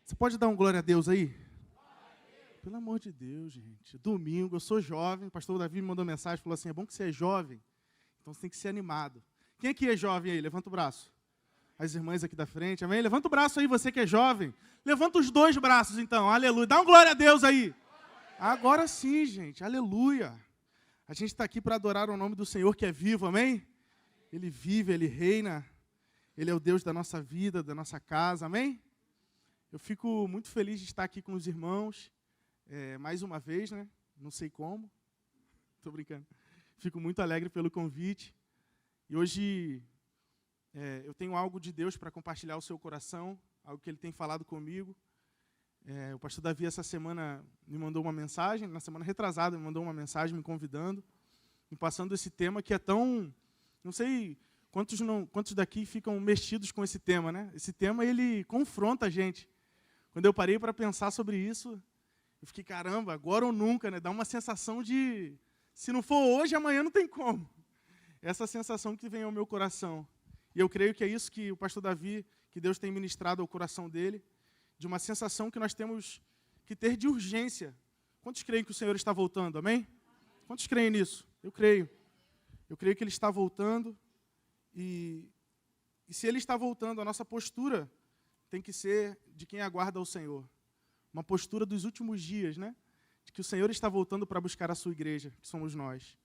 Você pode dar um glória a Deus aí? Pelo amor de Deus, gente. Domingo, eu sou jovem. O pastor Davi me mandou mensagem, falou assim, é bom que você é jovem, então você tem que ser animado. Quem aqui é jovem aí? Levanta o braço. As irmãs aqui da frente, amém? Levanta o braço aí, você que é jovem. Levanta os dois braços, então, aleluia. Dá um glória a Deus aí. Agora sim, gente, aleluia. A gente está aqui para adorar o nome do Senhor que é vivo, amém? Ele vive, Ele reina. Ele é o Deus da nossa vida, da nossa casa, amém? Eu fico muito feliz de estar aqui com os irmãos, mais uma vez, né? Não sei como, estou brincando. Fico muito alegre pelo convite. E hoje eu tenho algo de Deus para compartilhar ao seu coração, algo que Ele tem falado comigo. O pastor Davi, essa semana, me mandou uma mensagem, na semana retrasada, me mandou uma mensagem me convidando, me passando esse tema que é tão... Não sei quantos daqui ficam mexidos com esse tema, né? Esse tema, ele confronta a gente. Quando eu parei para pensar sobre isso, eu fiquei, caramba, agora ou nunca, né? Dá uma sensação de, se não for hoje, amanhã não tem como. Essa sensação que vem ao meu coração. E eu creio que é isso que o pastor Davi, que Deus tem ministrado ao coração dele, de uma sensação que nós temos que ter de urgência. Quantos creem que o Senhor está voltando, amém? Quantos creem nisso? Eu creio. Eu creio que Ele está voltando e se Ele está voltando, a nossa postura tem que ser de quem aguarda o Senhor. Uma postura dos últimos dias, né? De que o Senhor está voltando para buscar a sua igreja, que somos nós.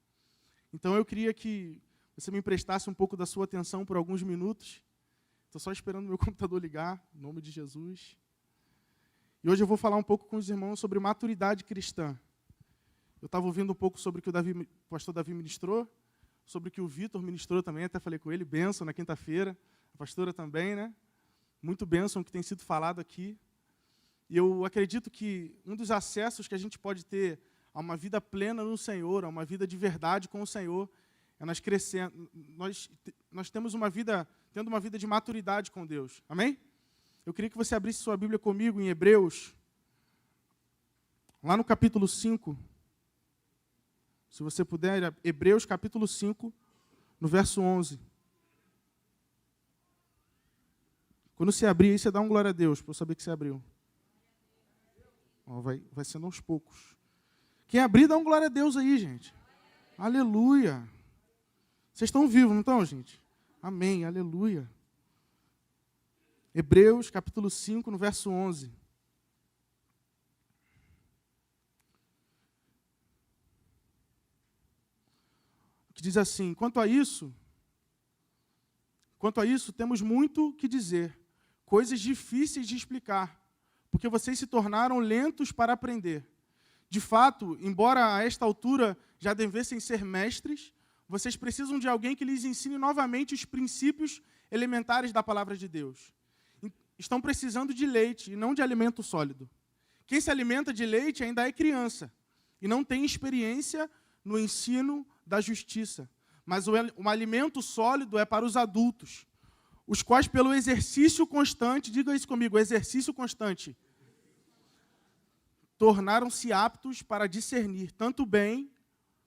Então eu queria que você me emprestasse um pouco da sua atenção por alguns minutos. Estou só esperando meu computador ligar, em nome de Jesus. E hoje eu vou falar um pouco com os irmãos sobre maturidade cristã. Eu estava ouvindo um pouco sobre o que o pastor Davi ministrou, sobre o que o Vitor ministrou também, até falei com ele, bênção na quinta-feira, a pastora também, né? Muito bênção que tem sido falado aqui. E eu acredito que um dos acessos que a gente pode ter a uma vida plena no Senhor, a uma vida de verdade com o Senhor, é nós crescendo, nós tendo uma vida de maturidade com Deus. Amém? Eu queria que você abrisse sua Bíblia comigo em Hebreus, lá no capítulo 5. Se você puder, Hebreus capítulo 5, no verso 11. Quando você abrir aí, você dá um glória a Deus, para eu saber que você abriu. Ó, vai sendo aos poucos. Quem abrir, dá um glória a Deus aí, gente. Aleluia. Vocês estão vivos, não estão, gente? Amém, aleluia. Hebreus capítulo 5, no verso 11. Que diz assim, quanto a isso, temos muito que dizer, coisas difíceis de explicar, porque vocês se tornaram lentos para aprender. De fato, embora a esta altura já devessem ser mestres, vocês precisam de alguém que lhes ensine novamente os princípios elementares da palavra de Deus. Estão precisando de leite e não de alimento sólido. Quem se alimenta de leite ainda é criança e não tem experiência no ensino da justiça. Mas o alimento sólido é para os adultos, os quais, pelo exercício constante, diga isso comigo, exercício constante, tornaram-se aptos para discernir tanto o bem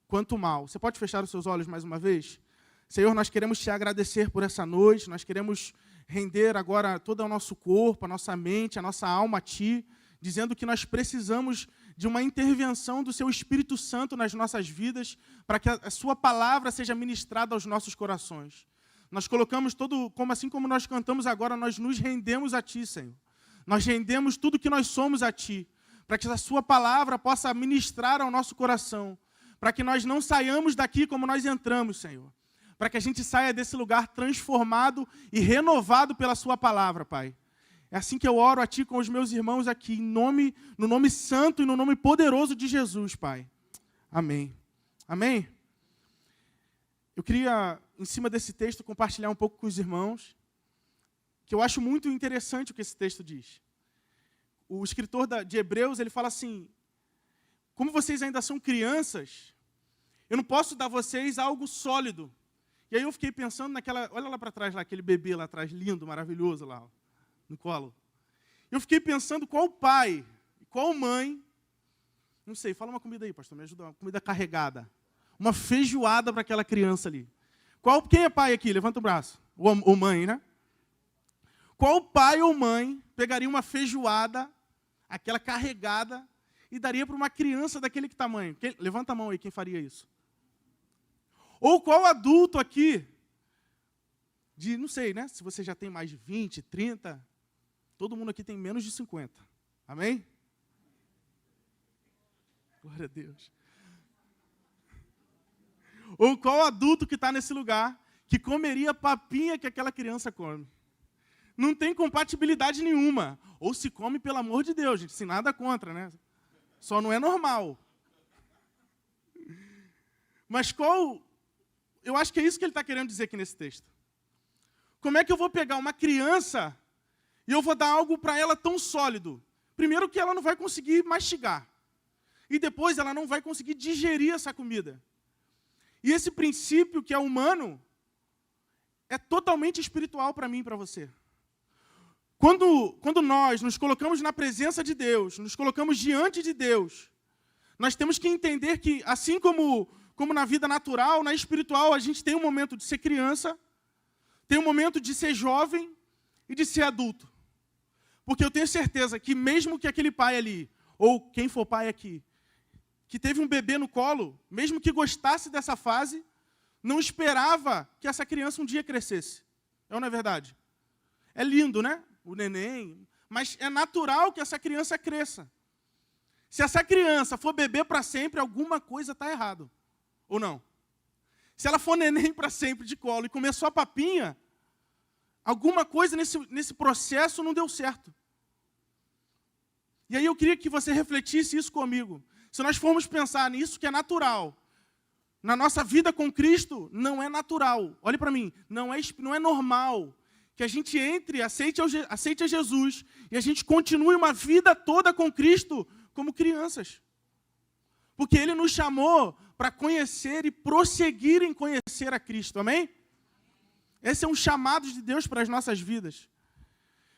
quanto o mal. Você pode fechar os seus olhos mais uma vez? Senhor, nós queremos te agradecer por essa noite, nós queremos render agora todo o nosso corpo, a nossa mente, a nossa alma a Ti, dizendo que nós precisamos de uma intervenção do Seu Espírito Santo nas nossas vidas, para que a Sua palavra seja ministrada aos nossos corações. Nós colocamos assim como nós cantamos agora, nós nos rendemos a Ti, Senhor. Nós rendemos tudo que nós somos a Ti, para que a Sua palavra possa ministrar ao nosso coração, para que nós não saiamos daqui como nós entramos, Senhor. Para que a gente saia desse lugar transformado e renovado pela Sua palavra, Pai. É assim que eu oro a Ti com os meus irmãos aqui, no nome santo e no nome poderoso de Jesus, Pai. Amém. Amém? Eu queria, em cima desse texto, compartilhar um pouco com os irmãos, que eu acho muito interessante o que esse texto diz. O escritor de Hebreus, ele fala assim, como vocês ainda são crianças, eu não posso dar a vocês algo sólido. E aí eu fiquei pensando naquela, olha lá para trás, lá, aquele bebê lá atrás, lindo, maravilhoso lá, ó, no colo. Eu fiquei pensando qual pai, qual mãe, não sei, fala uma comida aí, pastor, me ajuda, uma comida carregada. Uma feijoada para aquela criança ali. Quem é pai aqui? Levanta o braço. Ou mãe, né? Qual pai ou mãe pegaria uma feijoada, aquela carregada, e daria para uma criança daquele tamanho? Levanta a mão aí, quem faria isso? Ou qual adulto aqui, não sei, né? Se você já tem mais de 20, 30, todo mundo aqui tem menos de 50. Amém? Glória a Deus. Ou qual adulto que está nesse lugar que comeria a papinha que aquela criança come? Não tem compatibilidade nenhuma. Ou se come, pelo amor de Deus, gente, sem nada contra, né? Só não é normal. Mas eu acho que é isso que ele está querendo dizer aqui nesse texto. Como é que eu vou pegar uma criança e eu vou dar algo para ela tão sólido? Primeiro que ela não vai conseguir mastigar. E depois ela não vai conseguir digerir essa comida. E esse princípio que é humano é totalmente espiritual para mim e para você. Quando nós nos colocamos na presença de Deus, nos colocamos diante de Deus, nós temos que entender que, assim como na vida natural, na espiritual, a gente tem um momento de ser criança, tem um momento de ser jovem e de ser adulto. Porque eu tenho certeza que mesmo que aquele pai ali, ou quem for pai aqui, que teve um bebê no colo, mesmo que gostasse dessa fase, não esperava que essa criança um dia crescesse. É ou não é verdade? É lindo, né? O neném. Mas é natural que essa criança cresça. Se essa criança for bebê para sempre, alguma coisa está errado. Ou não? Se ela for neném para sempre de colo e começou a papinha, alguma coisa nesse processo não deu certo. E aí eu queria que você refletisse isso comigo. Se nós formos pensar nisso que é natural, na nossa vida com Cristo, não é natural. Olhe para mim, não é normal que a gente entre, aceite a Jesus e a gente continue uma vida toda com Cristo como crianças. Porque Ele nos chamou para conhecer e prosseguir em conhecer a Cristo, amém? Esse é um chamado de Deus para as nossas vidas.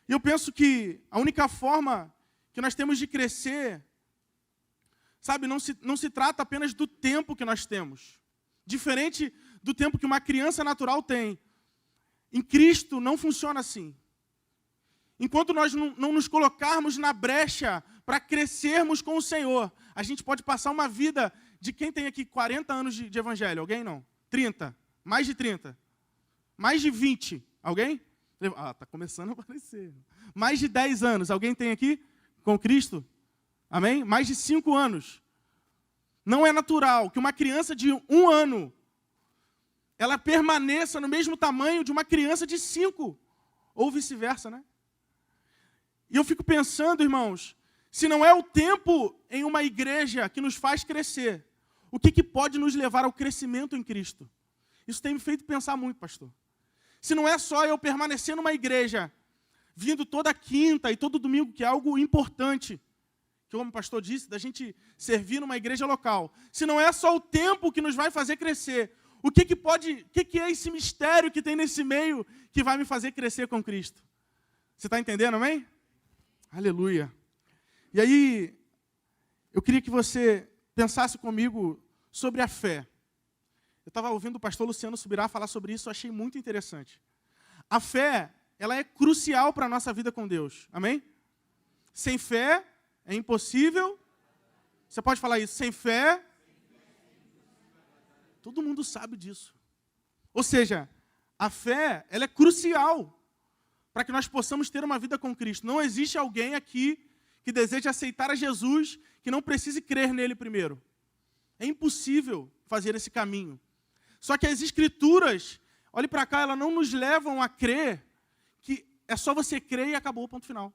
E eu penso que a única forma que nós temos de crescer, sabe, não se trata apenas do tempo que nós temos. Diferente do tempo que uma criança natural tem. Em Cristo não funciona assim. Enquanto nós não nos colocarmos na brecha para crescermos com o Senhor, a gente pode passar uma vida de quem tem aqui 40 anos de evangelho? Alguém não? 30? Mais de 30? Mais de 20? Alguém? Ah, está começando a aparecer. Mais de 10 anos? Alguém tem aqui com Cristo? Amém? Mais de 5 anos. Não é natural que uma criança de 1 ano ela permaneça no mesmo tamanho de uma criança de 5. Ou vice-versa, né? E eu fico pensando, irmãos, se não é o tempo em uma igreja que nos faz crescer, o que pode nos levar ao crescimento em Cristo? Isso tem me feito pensar muito, pastor. Se não é só eu permanecer numa igreja, vindo toda quinta e todo domingo, que é algo importante, que como o pastor disse, da gente servir numa igreja local. Se não é só o tempo que nos vai fazer crescer, o que é esse mistério que tem nesse meio que vai me fazer crescer com Cristo? Você está entendendo, amém? Aleluia. E aí, eu queria que você pensasse comigo sobre a fé. Eu estava ouvindo o pastor Luciano Subirá falar sobre isso, eu achei muito interessante. A fé, ela é crucial para a nossa vida com Deus, amém? Sem fé é impossível. Você pode falar isso, sem fé. Todo mundo sabe disso. Ou seja, a fé, ela é crucial para que nós possamos ter uma vida com Cristo. Não existe alguém aqui que deseje aceitar a Jesus que não precise crer nele primeiro. É impossível fazer esse caminho. Só que as Escrituras, olhe para cá, elas não nos levam a crer que é só você crer e acabou o ponto final.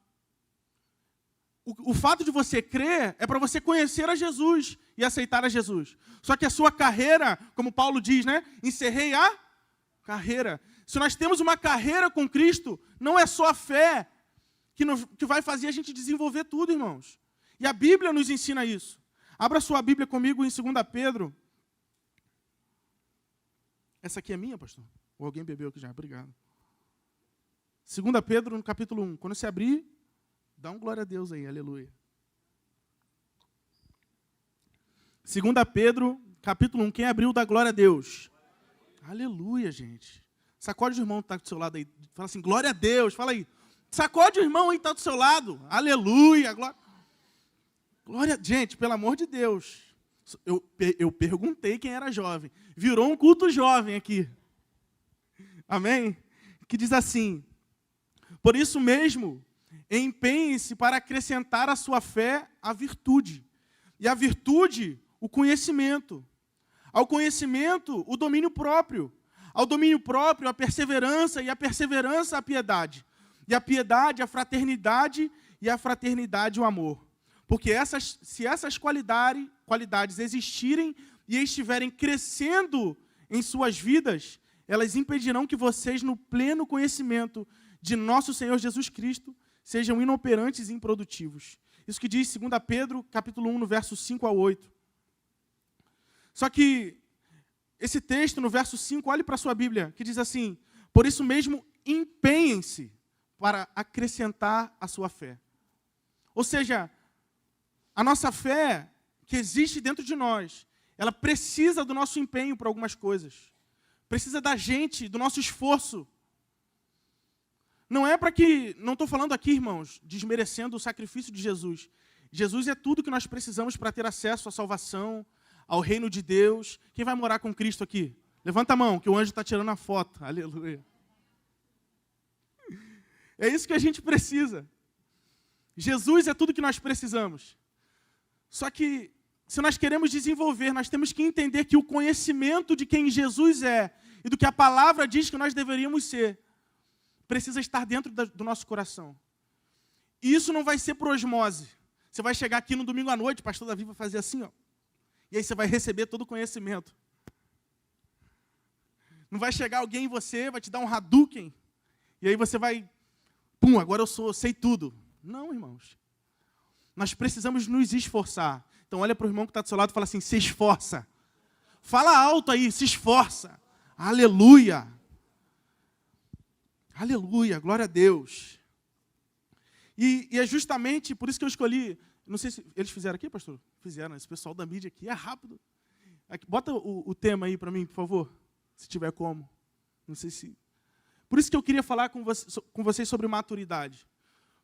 O fato de você crer é para você conhecer a Jesus e aceitar a Jesus. Só que a sua carreira, como Paulo diz, né? Encerrei a carreira. Se nós temos uma carreira com Cristo, não é só a fé que vai fazer a gente desenvolver tudo, irmãos. E a Bíblia nos ensina isso. Abra sua Bíblia comigo em 2 Pedro. Essa aqui é minha, pastor? Ou alguém bebeu aqui já? Obrigado. 2 Pedro, no capítulo 1. Quando você abrir, dá um glória a Deus aí, aleluia. 2 Pedro, capítulo 1. Quem abriu, dá glória a Deus. Aleluia, gente. Sacode o irmão que está do seu lado aí. Fala assim, glória a Deus. Fala aí, Sacode o irmão aí que está do seu lado. Aleluia, glória. Glória, gente, pelo amor de Deus. Eu perguntei quem era jovem. Virou um culto jovem aqui. Amém? Que diz assim: por isso mesmo, empenhe-se para acrescentar à sua fé a virtude. E a virtude, o conhecimento. Ao conhecimento, o domínio próprio. Ao domínio próprio, a perseverança. E a perseverança, a piedade. E a piedade, a fraternidade. E a fraternidade, o amor. Porque se essas qualidades existirem e estiverem crescendo em suas vidas, elas impedirão que vocês, no pleno conhecimento de nosso Senhor Jesus Cristo, sejam inoperantes e improdutivos. Isso que diz 2 Pedro, capítulo 1, no verso 5 a 8. Só que esse texto, no verso 5, olhe para a sua Bíblia, que diz assim: por isso mesmo, empenhem-se para acrescentar a sua fé. Ou seja, a nossa fé que existe dentro de nós, ela precisa do nosso empenho para algumas coisas. Precisa da gente, do nosso esforço. Não é para que... Não estou falando aqui, irmãos, desmerecendo o sacrifício de Jesus. Jesus é tudo que nós precisamos para ter acesso à salvação, ao reino de Deus. Quem vai morar com Cristo aqui? Levanta a mão, que o anjo está tirando a foto. Aleluia. É isso que a gente precisa. Jesus é tudo que nós precisamos. Só que, se nós queremos desenvolver, nós temos que entender que o conhecimento de quem Jesus é e do que a palavra diz que nós deveríamos ser, precisa estar dentro do nosso coração. E isso não vai ser por osmose. Você vai chegar aqui no domingo à noite, o pastor Davi vai fazer assim, ó, e aí você vai receber todo o conhecimento. Não vai chegar alguém em você, vai te dar um Hadouken, e aí você vai, pum, agora eu sei tudo. Não, irmãos. Nós precisamos nos esforçar. Então olha para o irmão que está do seu lado e fala assim: se esforça. Fala alto aí, se esforça. Aleluia. Aleluia, glória a Deus. E é justamente por isso que eu escolhi, não sei se eles fizeram aqui, pastor? Fizeram, esse pessoal da mídia aqui é rápido. Aqui, bota o tema aí para mim, por favor, se tiver como. Não sei se... Por isso que eu queria falar com vocês sobre maturidade.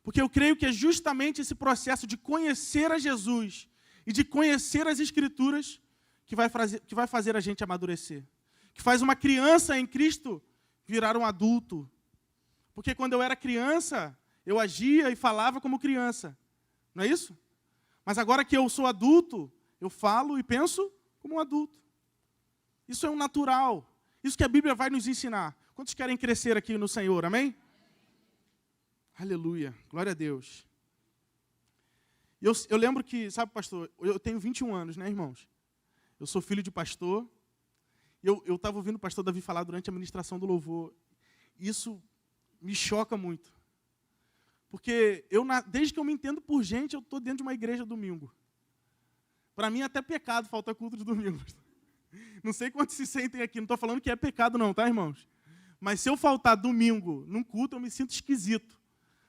Porque eu creio que é justamente esse processo de conhecer a Jesus e de conhecer as Escrituras que vai fazer a gente amadurecer. Que faz uma criança em Cristo virar um adulto. Porque quando eu era criança, eu agia e falava como criança. Não é isso? Mas agora que eu sou adulto, eu falo e penso como um adulto. Isso é um natural. Isso que a Bíblia vai nos ensinar. Quantos querem crescer aqui no Senhor? Amém? Aleluia, glória a Deus. Eu lembro que, sabe, pastor, eu tenho 21 anos, né, irmãos? Eu sou filho de pastor. Eu estava ouvindo o pastor Davi falar durante a ministração do louvor. Isso me choca muito. Porque desde que eu me entendo por gente, eu estou dentro de uma igreja domingo. Para mim, até pecado falta culto de domingo. Não sei quantos se sentem aqui, não estou falando que é pecado não, tá, irmãos? Mas se eu faltar domingo num culto, eu me sinto esquisito.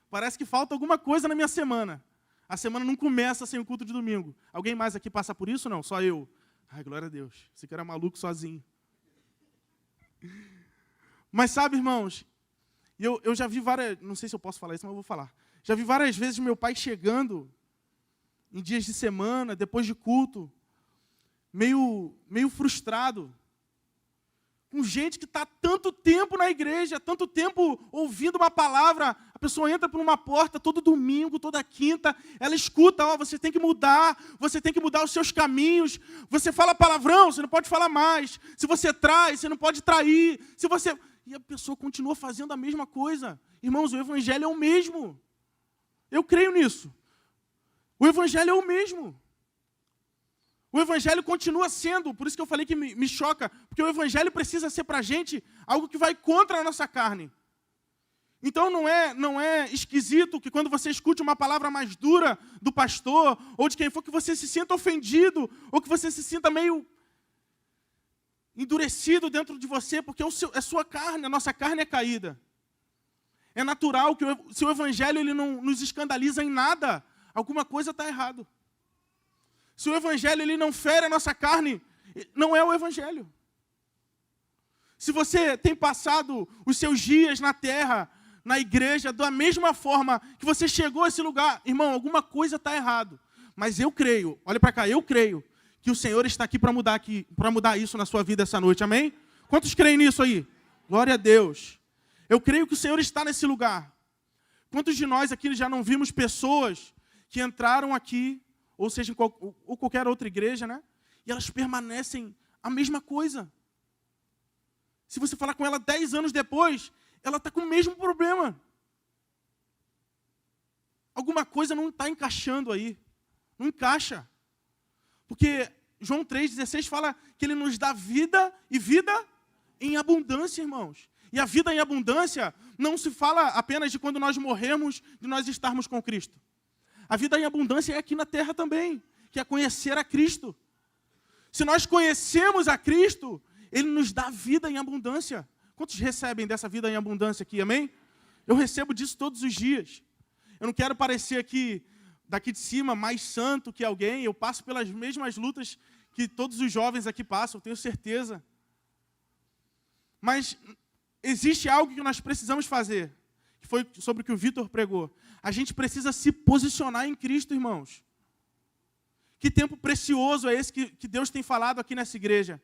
Parece que falta alguma coisa na minha semana. A semana não começa sem o culto de domingo. Alguém mais aqui passa por isso? Não, só eu. Ai, glória a Deus. Você que era maluco sozinho. Mas sabe, irmãos, eu já vi várias... Não sei se eu posso falar isso, mas eu vou falar. Já vi várias vezes meu pai chegando em dias de semana, depois de culto, meio frustrado. Com gente que está tanto tempo na igreja, tanto tempo ouvindo uma palavra, a pessoa entra por uma porta todo domingo, toda quinta, ela escuta, ó, você tem que mudar os seus caminhos, você fala palavrão, você não pode falar mais, se você trai, você não pode trair, E a pessoa continua fazendo a mesma coisa. Irmãos, o evangelho é o mesmo. Eu creio nisso. O evangelho é o mesmo. O evangelho continua sendo, por isso que eu falei que me choca, porque o evangelho precisa ser para a gente algo que vai contra a nossa carne. Então não é esquisito que quando você escute uma palavra mais dura do pastor, ou de quem for, que você se sinta ofendido, ou que você se sinta meio endurecido dentro de você, porque é sua carne, a nossa carne é caída. É natural que se o evangelho ele não nos escandaliza em nada, alguma coisa está errado. Se o evangelho ele não fere a nossa carne, não é o evangelho. Se você tem passado os seus dias na terra, na igreja da mesma forma que você chegou a esse lugar, irmão, alguma coisa está errado. Mas eu creio, olha para cá, eu creio que o Senhor está aqui para mudar isso na sua vida essa noite, amém? Quantos creem nisso aí? Glória a Deus. Eu creio que o Senhor está nesse lugar. Quantos de nós aqui já não vimos pessoas que entraram aqui, ou seja, ou qualquer outra igreja, né? E elas permanecem a mesma coisa. Se você falar com ela 10 anos depois, ela está com o mesmo problema. Alguma coisa não está encaixando aí. Não encaixa. Porque João 3,16 fala que ele nos dá vida e vida em abundância, irmãos. E a vida em abundância não se fala apenas de quando nós morremos, de nós estarmos com Cristo. A vida em abundância é aqui na terra também, que é conhecer a Cristo. Se nós conhecemos a Cristo, Ele nos dá vida em abundância. Quantos recebem dessa vida em abundância aqui, amém? Eu recebo disso todos os dias. Eu não quero parecer aqui, daqui de cima, mais santo que alguém. Eu passo pelas mesmas lutas que todos os jovens aqui passam, eu tenho certeza. Mas existe algo que nós precisamos fazer, que foi sobre o que o Vitor pregou. A gente precisa se posicionar em Cristo, irmãos. Que tempo precioso é esse que Deus tem falado aqui nessa igreja.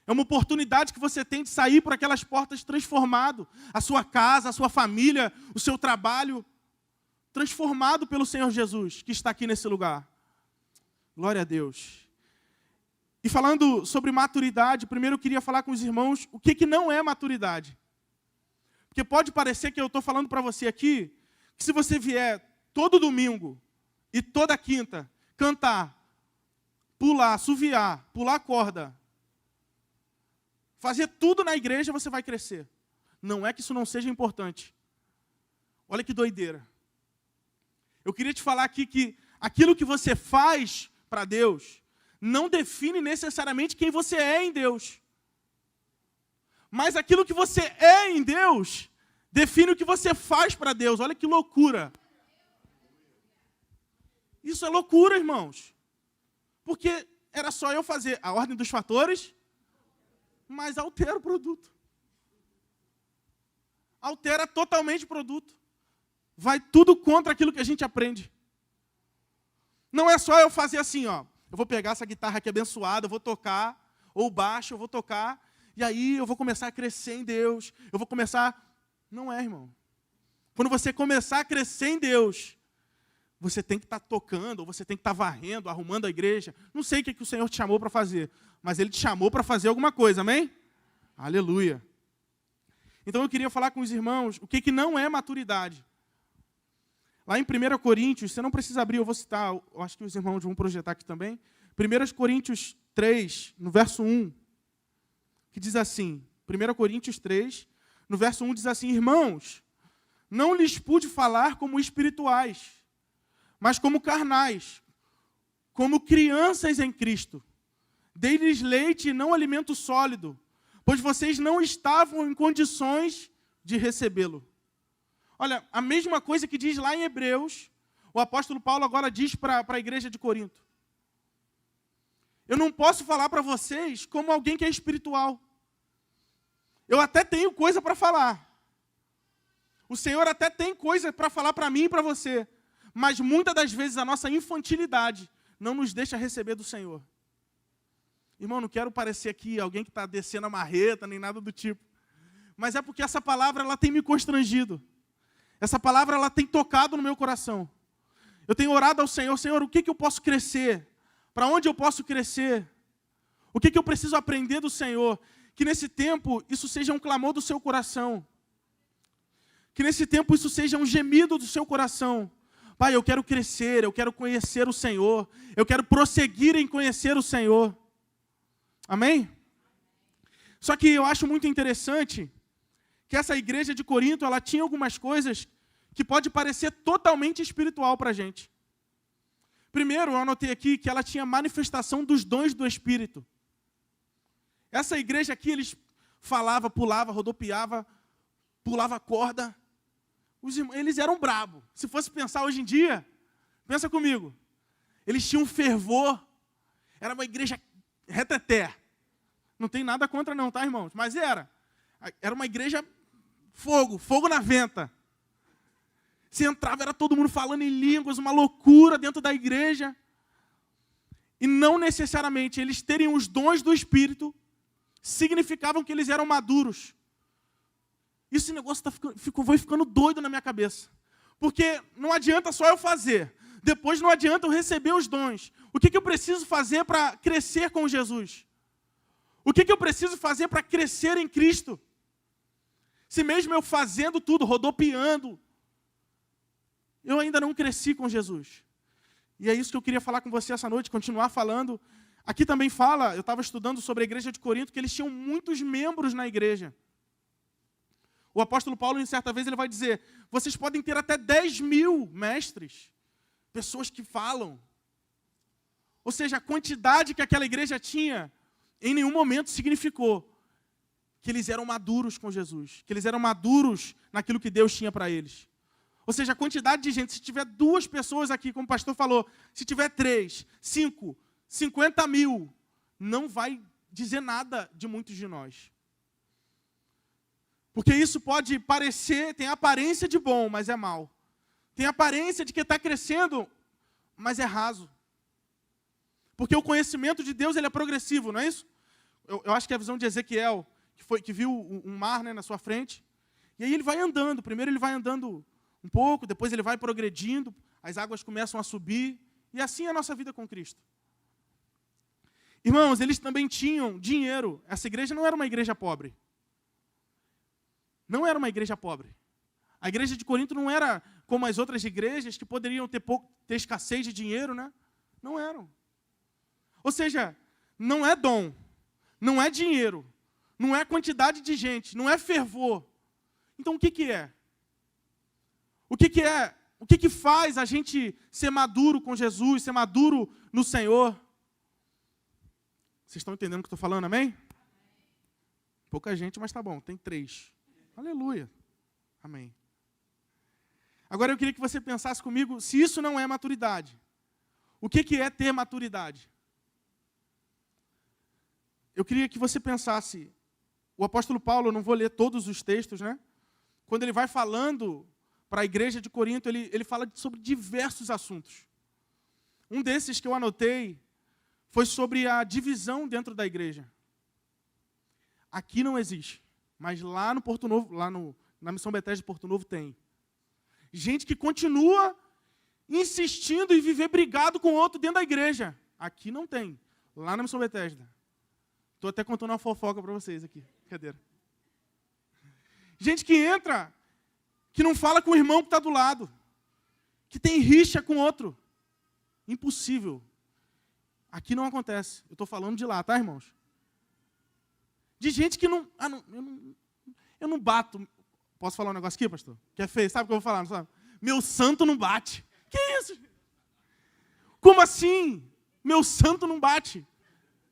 É uma oportunidade que você tem de sair por aquelas portas transformado. A sua casa, a sua família, o seu trabalho, transformado pelo Senhor Jesus, que está aqui nesse lugar. Glória a Deus. E falando sobre maturidade, primeiro eu queria falar com os irmãos o que não é maturidade. Porque pode parecer que eu estou falando para você aqui, que se você vier todo domingo e toda quinta cantar, pular, assoviar, pular corda, fazer tudo na igreja, você vai crescer. Não é que isso não seja importante. Olha que doideira. Eu queria te falar aqui que aquilo que você faz para Deus não define necessariamente quem você é em Deus. Mas aquilo que você é em Deus define o que você faz para Deus. Olha que loucura. Isso é loucura, irmãos. Porque era só eu fazer a ordem dos fatores, mas altera o produto. Altera totalmente o produto. Vai tudo contra aquilo que a gente aprende. Não é só eu fazer assim, ó. Eu vou pegar essa guitarra aqui abençoada, eu vou tocar, ou baixo, eu vou tocar, e aí eu vou começar a crescer em Deus. Eu vou começar... Não é, irmão. Quando você começar a crescer em Deus, você tem que estar tocando, ou você tem que estar varrendo, arrumando a igreja. Não sei o que o Senhor te chamou para fazer, mas Ele te chamou para fazer alguma coisa, amém? Aleluia. Então eu queria falar com os irmãos o que não é maturidade. Lá em 1 Coríntios, você não precisa abrir, eu vou citar, eu acho que os irmãos vão projetar aqui também. 1 Coríntios 3, no verso 1, que diz assim, 1 Coríntios 3, no verso 1 diz assim, irmãos, não lhes pude falar como espirituais, mas como carnais, como crianças em Cristo. Dei-lhes leite e não alimento sólido, pois vocês não estavam em condições de recebê-lo. Olha, a mesma coisa que diz lá em Hebreus, o apóstolo Paulo agora diz para a igreja de Corinto. Eu não posso falar para vocês como alguém que é espiritual. Eu até tenho coisa para falar. O Senhor até tem coisa para falar para mim e para você. Mas muitas das vezes a nossa infantilidade não nos deixa receber do Senhor. Irmão, não quero parecer aqui alguém que está descendo a marreta, nem nada do tipo. Mas é porque essa palavra ela tem me constrangido. Essa palavra ela tem tocado no meu coração. Eu tenho orado ao Senhor, Senhor, o que eu posso crescer? Para onde eu posso crescer? O que eu preciso aprender do Senhor? Que nesse tempo isso seja um clamor do seu coração. Que nesse tempo isso seja um gemido do seu coração. Pai, eu quero crescer, eu quero conhecer o Senhor. Eu quero prosseguir em conhecer o Senhor. Amém? Só que eu acho muito interessante que essa igreja de Corinto, ela tinha algumas coisas que pode parecer totalmente espiritual para a gente. Primeiro, eu anotei aqui que ela tinha manifestação dos dons do Espírito. Essa igreja aqui, eles falavam, pulavam, rodopiavam, pulava corda. Eles eram brabos. Se fosse pensar hoje em dia, pensa comigo. Eles tinham fervor. Era uma igreja reteté. Não tem nada contra não, tá, irmãos? Mas era uma igreja fogo na venta. Você entrava, era todo mundo falando em línguas, uma loucura dentro da igreja. E não necessariamente eles terem os dons do Espírito significavam que eles eram maduros. Esse negócio foi ficando doido na minha cabeça. Porque não adianta só eu fazer. Depois não adianta eu receber os dons. O que eu preciso fazer para crescer com Jesus? O que eu preciso fazer para crescer em Cristo? Se mesmo eu fazendo tudo, rodopiando, eu ainda não cresci com Jesus. E é isso que eu queria falar com você essa noite, continuar falando. Aqui também fala, eu estava estudando sobre a igreja de Corinto, que eles tinham muitos membros na igreja. O apóstolo Paulo, em certa vez, ele vai dizer, vocês podem ter até 10.000 mestres, pessoas que falam. Ou seja, a quantidade que aquela igreja tinha, em nenhum momento significou que eles eram maduros com Jesus, que eles eram maduros naquilo que Deus tinha para eles. Ou seja, a quantidade de gente, se tiver 2 pessoas aqui, como o pastor falou, se tiver 3, 5, 50.000, não vai dizer nada de muitos de nós. Porque isso pode parecer, tem aparência de bom, mas é mal. Tem aparência de que está crescendo, mas é raso. Porque o conhecimento de Deus ele é progressivo, não é isso? Eu acho que é a visão de Ezequiel, que viu um mar, né, na sua frente. E aí ele vai andando. Primeiro ele vai andando um pouco, depois ele vai progredindo, as águas começam a subir. E assim é a nossa vida com Cristo. Irmãos, eles também tinham dinheiro. Essa igreja não era uma igreja pobre. Não era uma igreja pobre. A igreja de Corinto não era como as outras igrejas que poderiam ter escassez de dinheiro, né? Não eram. Ou seja, não é dom, não é dinheiro, não é quantidade de gente, não é fervor. Então o que é? O que é? O que faz a gente ser maduro com Jesus, ser maduro no Senhor? Vocês estão entendendo o que eu estou falando, amém? Pouca gente, mas tá bom, tem 3. Aleluia. Amém. Agora eu queria que você pensasse comigo, se isso não é maturidade, o que é ter maturidade? Eu queria que você pensasse, o apóstolo Paulo, eu não vou ler todos os textos, né? Quando ele vai falando para a igreja de Corinto, ele fala sobre diversos assuntos. Um desses que eu anotei foi sobre a divisão dentro da igreja. Aqui não existe, mas lá no Porto Novo, na Missão Betesda de Porto Novo tem. Gente que continua insistindo em viver brigado com outro dentro da igreja. Aqui não tem. Lá na Missão Betesda. Estou até contando uma fofoca para vocês aqui. Brincadeira. Gente que entra, que não fala com o irmão que está do lado. Que tem rixa com outro. Impossível. Aqui não acontece. Eu estou falando de lá, tá, irmãos? De gente que não... eu não bato... Posso falar um negócio aqui, pastor? Que é feio, sabe o que eu vou falar? Não sabe? Meu santo não bate. Que isso? Como assim? Meu santo não bate.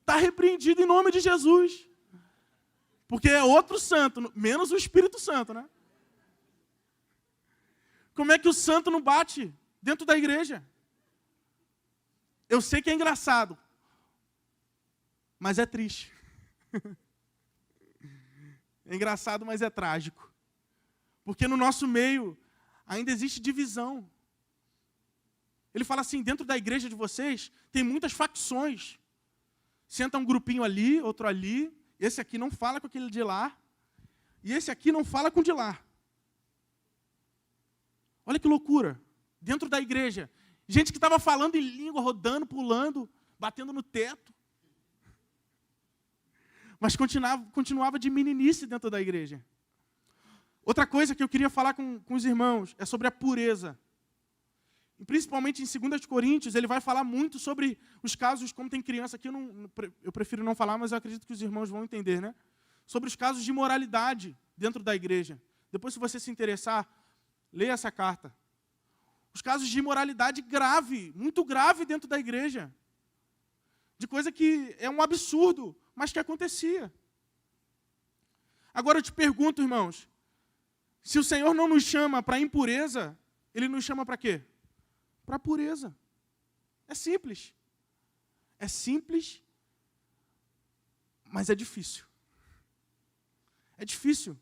Está repreendido em nome de Jesus. Porque é outro santo, menos o Espírito Santo, né? Como é que o santo não bate dentro da igreja? Eu sei que é engraçado, mas é triste. É engraçado, mas é trágico. Porque no nosso meio ainda existe divisão. Ele fala assim, dentro da igreja de vocês tem muitas facções. Senta um grupinho ali, outro ali, esse aqui não fala com aquele de lá, e esse aqui não fala com o de lá. Olha que loucura. Dentro da igreja, gente que estava falando em língua, rodando, pulando, batendo no teto. Mas continuava de meninice dentro da igreja. Outra coisa que eu queria falar com os irmãos é sobre a pureza. E principalmente em 2 Coríntios, ele vai falar muito sobre os casos, como tem criança aqui, eu prefiro não falar, mas eu acredito que os irmãos vão entender, né? Sobre os casos de imoralidade dentro da igreja. Depois, se você se interessar, leia essa carta. Os casos de imoralidade grave, muito grave dentro da igreja. De coisa que é um absurdo, mas que acontecia. Agora eu te pergunto, irmãos, se o Senhor não nos chama para impureza, Ele nos chama para quê? Para pureza. É simples. É simples, mas é difícil. É difícil.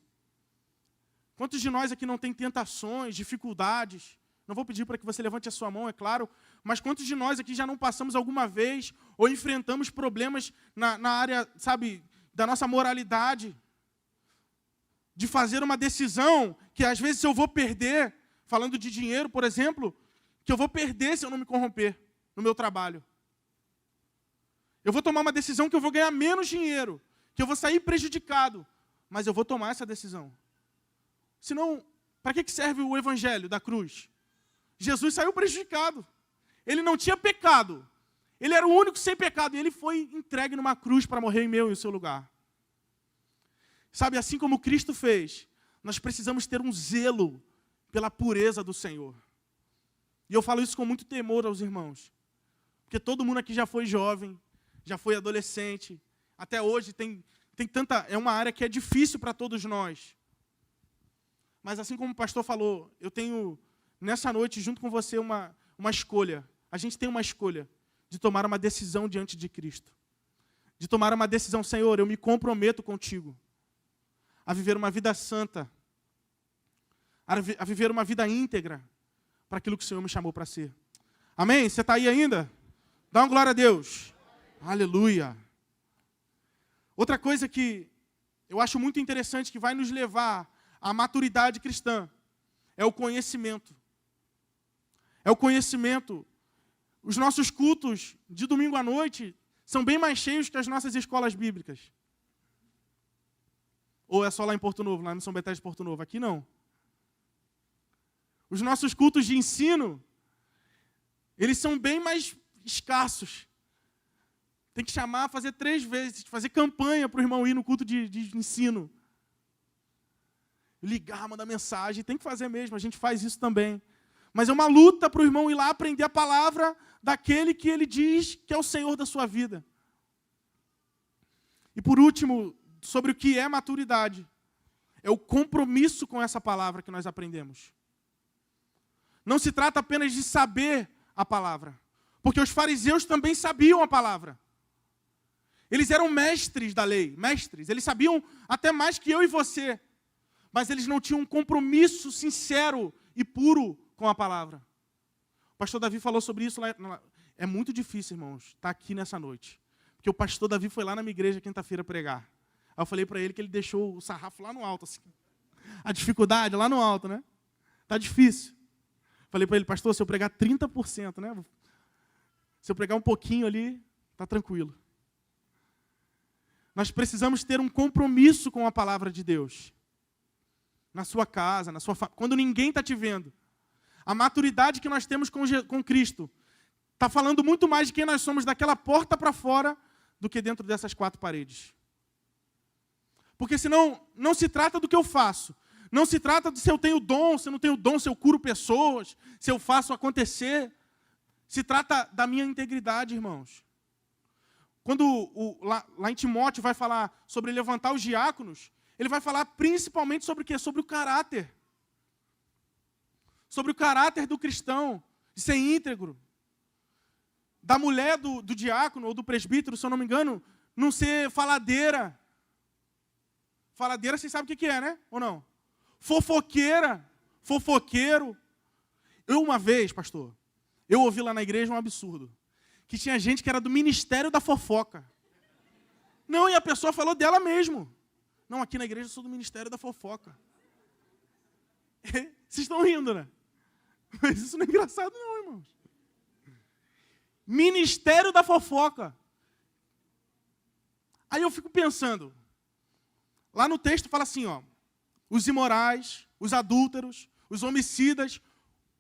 Quantos de nós aqui não tem tentações, dificuldades? Não vou pedir para que você levante a sua mão, é claro, mas quantos de nós aqui já não passamos alguma vez ou enfrentamos problemas na área, sabe, da nossa moralidade? De fazer uma decisão que às vezes eu vou perder, falando de dinheiro, por exemplo, que eu vou perder se eu não me corromper no meu trabalho. Eu vou tomar uma decisão que eu vou ganhar menos dinheiro, que eu vou sair prejudicado, mas eu vou tomar essa decisão. Senão, para que serve o evangelho da cruz? Jesus saiu prejudicado. Ele não tinha pecado. Ele era o único sem pecado. E ele foi entregue numa cruz para morrer em meu e em seu lugar. Sabe, assim como Cristo fez, nós precisamos ter um zelo pela pureza do Senhor. E eu falo isso com muito temor aos irmãos. Porque todo mundo aqui já foi jovem, já foi adolescente. Até hoje tem tanta... É uma área que é difícil para todos nós. Mas assim como o pastor falou, eu tenho, nessa noite, junto com você, uma escolha. A gente tem uma escolha de tomar uma decisão diante de Cristo. De tomar uma decisão, Senhor, eu me comprometo contigo a viver uma vida santa, a viver uma vida íntegra para aquilo que o Senhor me chamou para ser. Amém? Você está aí ainda? Dá uma glória a Deus. Aleluia. Outra coisa que eu acho muito interessante, que vai nos levar à maturidade cristã, é o conhecimento. É o conhecimento. Os nossos cultos de domingo à noite são bem mais cheios que as nossas escolas bíblicas. Ou é só lá em Porto Novo, lá no São Betesda de Porto Novo? Aqui não. Os nossos cultos de ensino, eles são bem mais escassos. Tem que chamar, fazer 3 vezes, fazer campanha para o irmão ir no culto de ensino. Ligar, mandar mensagem, tem que fazer mesmo, a gente faz isso também. Mas é uma luta para o irmão ir lá aprender a palavra daquele que ele diz que é o Senhor da sua vida. E por último, sobre o que é maturidade, é o compromisso com essa palavra que nós aprendemos. Não se trata apenas de saber a palavra, porque os fariseus também sabiam a palavra. Eles eram mestres da lei, mestres, eles sabiam até mais que eu e você, mas eles não tinham um compromisso sincero e puro com a palavra. O pastor Davi falou sobre isso lá. É muito difícil, irmãos, estar aqui nessa noite. Porque o pastor Davi foi lá na minha igreja quinta-feira pregar. Aí eu falei para ele que ele deixou o sarrafo lá no alto, assim. A dificuldade lá no alto, né? Tá difícil. Falei para ele, pastor, se eu pregar 30%, né? Se eu pregar um pouquinho ali, tá tranquilo. Nós precisamos ter um compromisso com a palavra de Deus. Na sua casa, na sua família, quando ninguém está te vendo. A maturidade que nós temos com Cristo está falando muito mais de quem nós somos daquela porta para fora do que dentro dessas 4 paredes. Porque senão não se trata do que eu faço. Não se trata de se eu tenho dom, se eu não tenho dom, se eu curo pessoas, se eu faço acontecer. Se trata da minha integridade, irmãos. Quando lá em Timóteo vai falar sobre levantar os diáconos, ele vai falar principalmente sobre o quê? Sobre o caráter. Sobre o caráter do cristão, de ser íntegro. Da mulher do diácono ou do presbítero, se eu não me engano, não ser faladeira. Faladeira, vocês sabem o que é, né? Ou não? Fofoqueira, fofoqueiro. Eu uma vez, pastor, eu ouvi lá na igreja um absurdo. Que tinha gente que era do ministério da fofoca. Não, e a pessoa falou dela mesmo. Não, aqui na igreja eu sou do ministério da fofoca. Vocês estão rindo, né? Mas isso não é engraçado não, irmãos. Ministério da fofoca. Aí eu fico pensando, lá no texto fala assim, ó, os imorais, os adúlteros, os homicidas,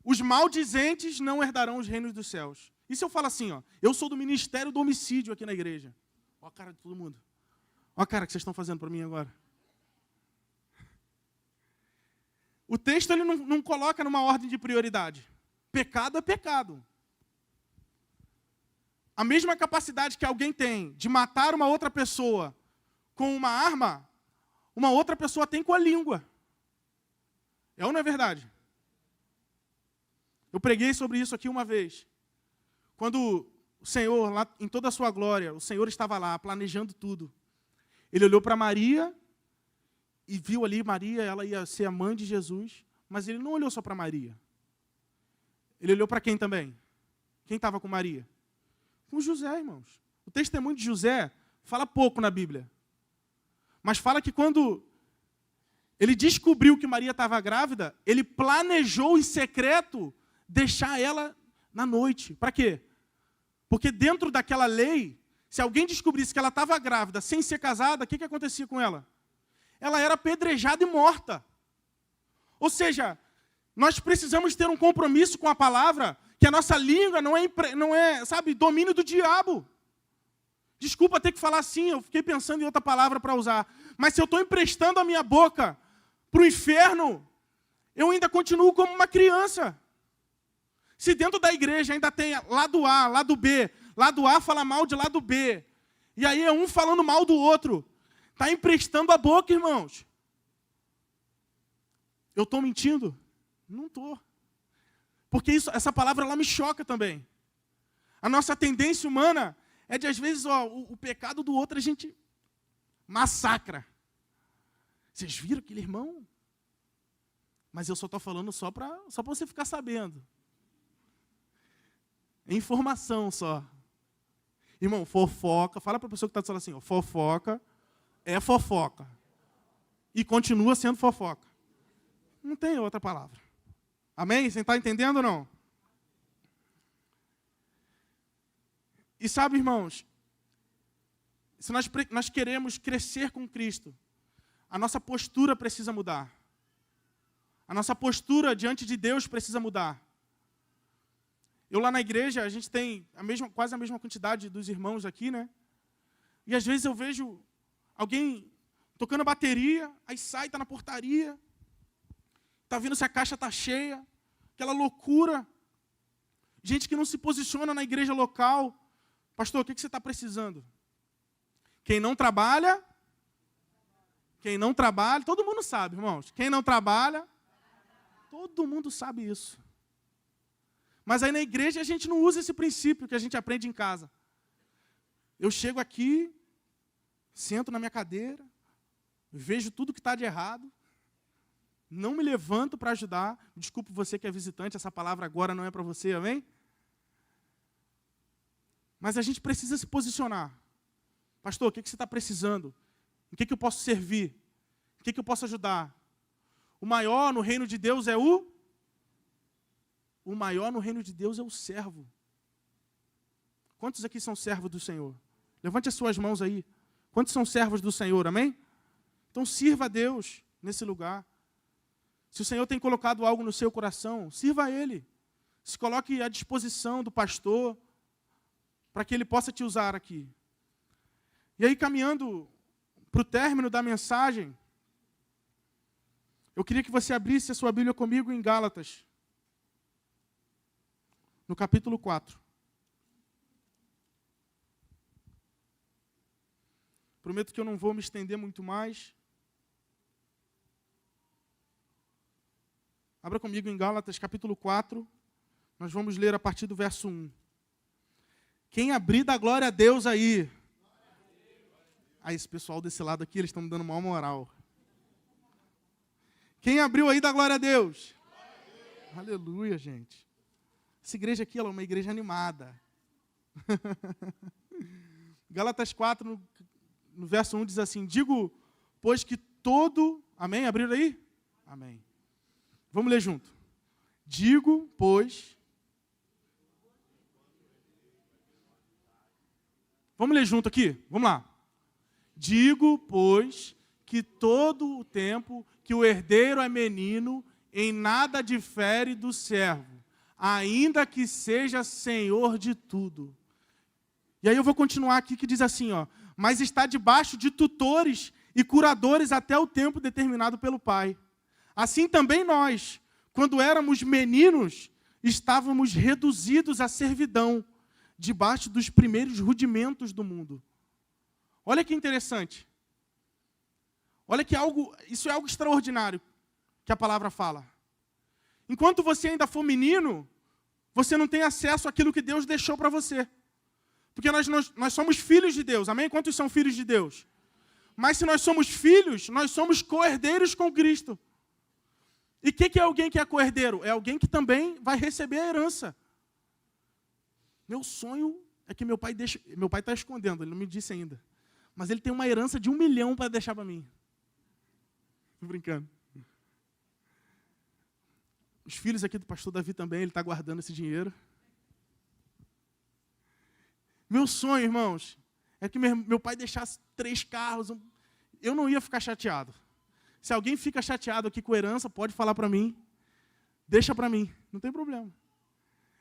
os maldizentes não herdarão os reinos dos céus. E se eu falo assim, ó, eu sou do ministério do homicídio aqui na igreja? Olha a cara de todo mundo. Olha a cara que vocês estão fazendo para mim agora. O texto ele não coloca numa ordem de prioridade. Pecado é pecado. A mesma capacidade que alguém tem de matar uma outra pessoa com uma arma, uma outra pessoa tem com a língua. É ou não é verdade? Eu preguei sobre isso aqui uma vez. Quando o Senhor, lá em toda a sua glória, o Senhor estava lá planejando tudo. Ele olhou para Maria e viu ali Maria, ela ia ser a mãe de Jesus, mas ele não olhou só para Maria. Ele olhou para quem também? Quem estava com Maria? Com José, irmãos. O testemunho de José fala pouco na Bíblia. Mas fala que quando ele descobriu que Maria estava grávida, ele planejou em secreto deixar ela na noite. Para quê? Porque dentro daquela lei, se alguém descobrisse que ela estava grávida sem ser casada, o que acontecia com ela? Ela era apedrejada e morta. Ou seja, nós precisamos ter um compromisso com a palavra, que a nossa língua não é, sabe, domínio do diabo. Desculpa ter que falar assim, eu fiquei pensando em outra palavra para usar. Mas se eu estou emprestando a minha boca para o inferno, eu ainda continuo como uma criança. Se dentro da igreja ainda tem lado A, lado B, lado A fala mal de lado B, e aí é um falando mal do outro, está emprestando a boca, irmãos. Eu estou mentindo? Não estou. Porque essa palavra ela me choca também. A nossa tendência humana é de, às vezes, o pecado do outro a gente massacra. Vocês viram aquele irmão? Mas eu só estou falando só para você ficar sabendo. É informação só. Irmão, fofoca. Fala para a pessoa que está falando assim, ó, fofoca é fofoca. E continua sendo fofoca. Não tem outra palavra. Amém? Você está entendendo ou não? E sabe, irmãos, se nós queremos crescer com Cristo, a nossa postura precisa mudar. A nossa postura diante de Deus precisa mudar. Eu lá na igreja, a gente tem quase a mesma quantidade dos irmãos aqui, né? E às vezes eu vejo alguém tocando bateria, aí sai, está na portaria, está vendo se a caixa está cheia, aquela loucura. Gente que não se posiciona na igreja local. Pastor, o que você está precisando? Quem não trabalha, todo mundo sabe, irmãos. Quem não trabalha, todo mundo sabe isso. Mas aí na igreja a gente não usa esse princípio que a gente aprende em casa. Eu chego aqui, sento na minha cadeira, vejo tudo que está de errado, não me levanto para ajudar. Desculpe você que é visitante, essa palavra agora não é para você, amém? Mas a gente precisa se posicionar. Pastor, o que você está precisando? Em que eu posso servir? Em que eu posso ajudar? O maior no reino de Deus é o maior no reino de Deus é o servo. Quantos aqui são servos do Senhor? Levante as suas mãos aí. Quantos são servos do Senhor, amém? Então sirva a Deus nesse lugar. Se o Senhor tem colocado algo no seu coração, sirva a Ele. Se coloque à disposição do pastor, para que ele possa te usar aqui. E aí, caminhando para o término da mensagem, eu queria que você abrisse a sua Bíblia comigo em Gálatas, no capítulo 4. Prometo que eu não vou me estender muito mais. Abra comigo em Gálatas, capítulo 4. Nós vamos ler a partir do verso 1. Quem abrir, dá glória a Deus aí. Aí, esse pessoal desse lado aqui, eles estão me dando maior moral. Quem abriu aí, dá glória a Deus. Aleluia, gente. Essa igreja aqui ela é uma igreja animada. Gálatas 4, no verso 1, diz assim: digo, pois que todo... Amém? Abriram aí? Amém. Vamos ler junto. Digo, pois... Vamos ler junto aqui? Vamos lá. Digo, pois, que todo o tempo que o herdeiro é menino, em nada difere do servo, ainda que seja senhor de tudo. E aí eu vou continuar aqui que diz assim, ó, mas está debaixo de tutores e curadores até o tempo determinado pelo Pai. Assim também nós, quando éramos meninos, estávamos reduzidos à servidão, debaixo dos primeiros rudimentos do mundo. Olha que interessante. Olha que isso é algo extraordinário que a palavra fala. Enquanto você ainda for menino, você não tem acesso àquilo que Deus deixou para você. Porque nós somos filhos de Deus, amém? Quantos são filhos de Deus? Mas se nós somos filhos, nós somos co-herdeiros com Cristo. E o que é alguém que é co-herdeiro? É alguém que também vai receber a herança. Meu sonho é que meu pai está escondendo, ele não me disse ainda. Mas ele tem uma herança de 1 milhão para deixar para mim. Estou brincando. Os filhos aqui do pastor Davi também, ele está guardando esse dinheiro. Meu sonho, irmãos, é que meu pai deixasse 3 carros. Eu não ia ficar chateado. Se alguém fica chateado aqui com herança, pode falar para mim. Deixa para mim, não tem problema.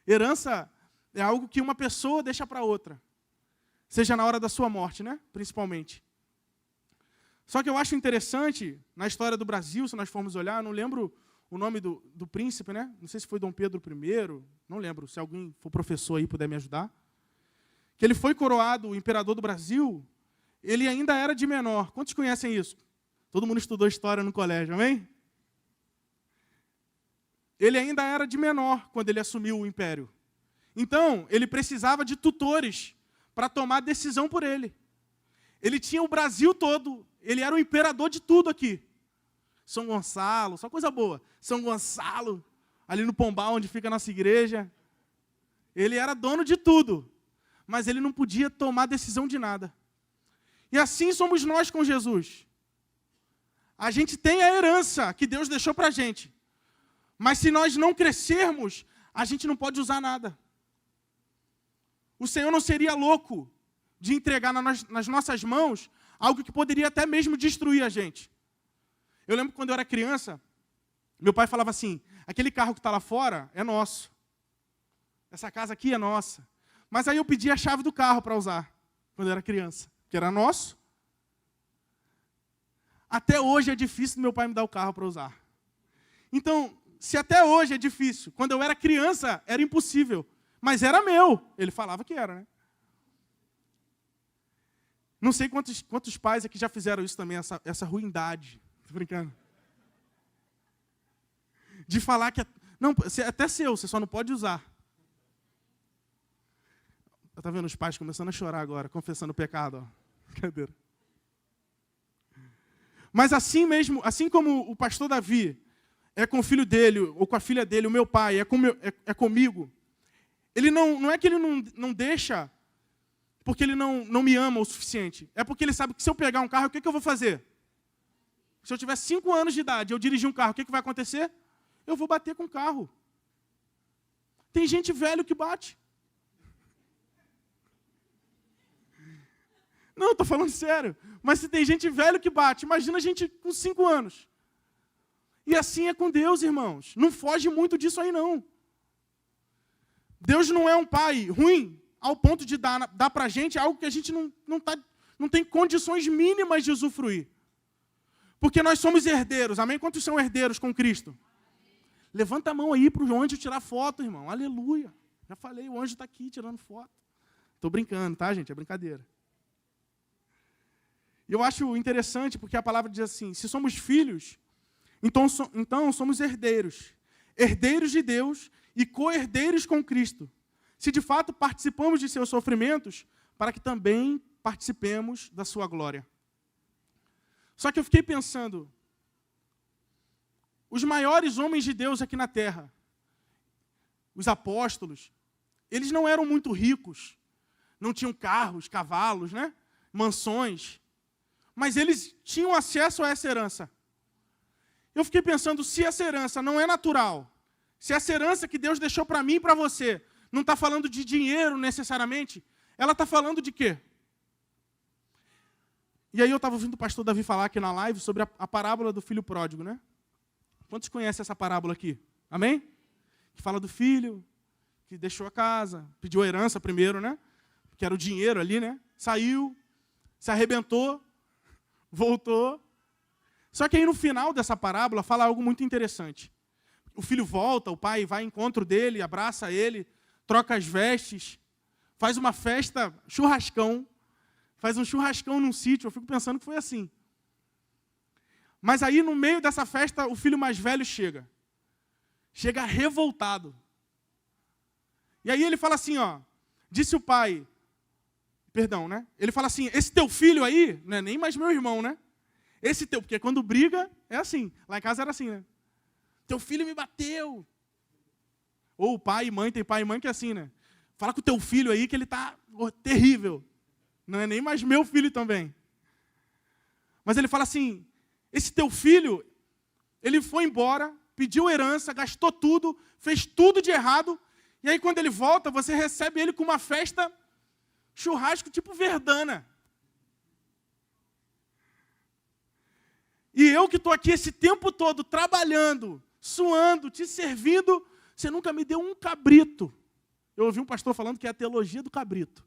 Herança é algo que uma pessoa deixa para outra. Seja na hora da sua morte, né? Principalmente. Só que eu acho interessante, na história do Brasil, se nós formos olhar, não lembro o nome do príncipe, né? Não sei se foi Dom Pedro I, não lembro. Se alguém for professor aí e puder me ajudar. Que ele foi coroado o imperador do Brasil, ele ainda era de menor. Quantos conhecem isso? Todo mundo estudou história no colégio, amém? Ele ainda era de menor quando ele assumiu o império. Então, ele precisava de tutores para tomar decisão por ele. Ele tinha o Brasil todo, ele era o imperador de tudo aqui. São Gonçalo, só coisa boa. São Gonçalo, ali no Pombal, onde fica a nossa igreja. Ele era dono de tudo, mas ele não podia tomar decisão de nada. E assim somos nós com Jesus. A gente tem a herança que Deus deixou para a gente. Mas se nós não crescermos, a gente não pode usar nada. O Senhor não seria louco de entregar nas nossas mãos algo que poderia até mesmo destruir a gente. Eu lembro que quando eu era criança, meu pai falava assim, aquele carro que está lá fora é nosso. Essa casa aqui é nossa. Mas aí eu pedi a chave do carro para usar, quando eu era criança, que era nosso. Até hoje é difícil meu pai me dar o carro para usar. Então, se até hoje é difícil, quando eu era criança era impossível, mas era meu. Ele falava que era, né? Não sei quantos pais aqui já fizeram isso também, essa ruindade. Estou brincando. De falar que não, é até seu, você só não pode usar. Está vendo os pais começando a chorar agora, confessando o pecado. Ó. Brincadeira. Mas assim mesmo, assim como o pastor Davi é com o filho dele, ou com a filha dele, o meu pai, é comigo, ele não é que ele não deixa porque ele não me ama o suficiente. É porque ele sabe que se eu pegar um carro, o que eu vou fazer? Se eu tiver 5 anos de idade e eu dirigir um carro, o que vai acontecer? Eu vou bater com o carro. Tem gente velho que bate. Não, estou falando sério. Mas se tem gente velho que bate, imagina a gente com 5 anos. E assim é com Deus, irmãos. Não foge muito disso aí, não. Deus não é um pai ruim ao ponto de dar para a gente algo que a gente não tem condições mínimas de usufruir. Porque nós somos herdeiros. Amém? Quantos são herdeiros com Cristo? Levanta a mão aí para o anjo tirar foto, irmão. Aleluia. Já falei, o anjo está aqui tirando foto. Estou brincando, tá, gente? É brincadeira. E eu acho interessante porque a palavra diz assim, se somos filhos, então somos herdeiros. Herdeiros de Deus e co-herdeiros com Cristo. Se de fato participamos de seus sofrimentos, para que também participemos da sua glória. Só que eu fiquei pensando, os maiores homens de Deus aqui na terra, os apóstolos, eles não eram muito ricos, não tinham carros, cavalos, né? Mansões, mas eles tinham acesso a essa herança. Eu fiquei pensando, se essa herança não é natural, se essa herança que Deus deixou para mim e para você, não está falando de dinheiro necessariamente, ela está falando de quê? E aí eu estava ouvindo o pastor Davi falar aqui na live sobre a parábola do filho pródigo, né? Quantos conhecem essa parábola aqui? Amém? Que fala do filho que deixou a casa, pediu a herança primeiro, né? Que era o dinheiro ali, né? Saiu, se arrebentou, voltou. Só que aí no final dessa parábola fala algo muito interessante. O filho volta, o pai vai ao encontro dele, abraça ele, troca as vestes, faz uma festa, churrascão, faz um churrascão num sítio. Eu fico pensando que foi assim. Mas aí, no meio dessa festa, o filho mais velho chega. Chega revoltado. E aí ele fala assim, ó, disse o pai, Perdão, né? Ele fala assim, esse teu filho aí, não é nem mais meu irmão, né? Esse teu, porque quando briga, é assim. Lá em casa era assim, né? Teu filho me bateu. Ou pai e mãe, tem pai e mãe que é assim, né? Fala com o teu filho aí que ele tá terrível. Não é nem mais meu filho também. Mas ele fala assim, esse teu filho, ele foi embora, pediu herança, gastou tudo, fez tudo de errado, e aí quando ele volta, você recebe ele com uma festa, churrasco tipo Verdana. E eu que estou aqui esse tempo todo trabalhando, suando, te servindo, você nunca me deu um cabrito. Eu ouvi um pastor falando que é a teologia do cabrito.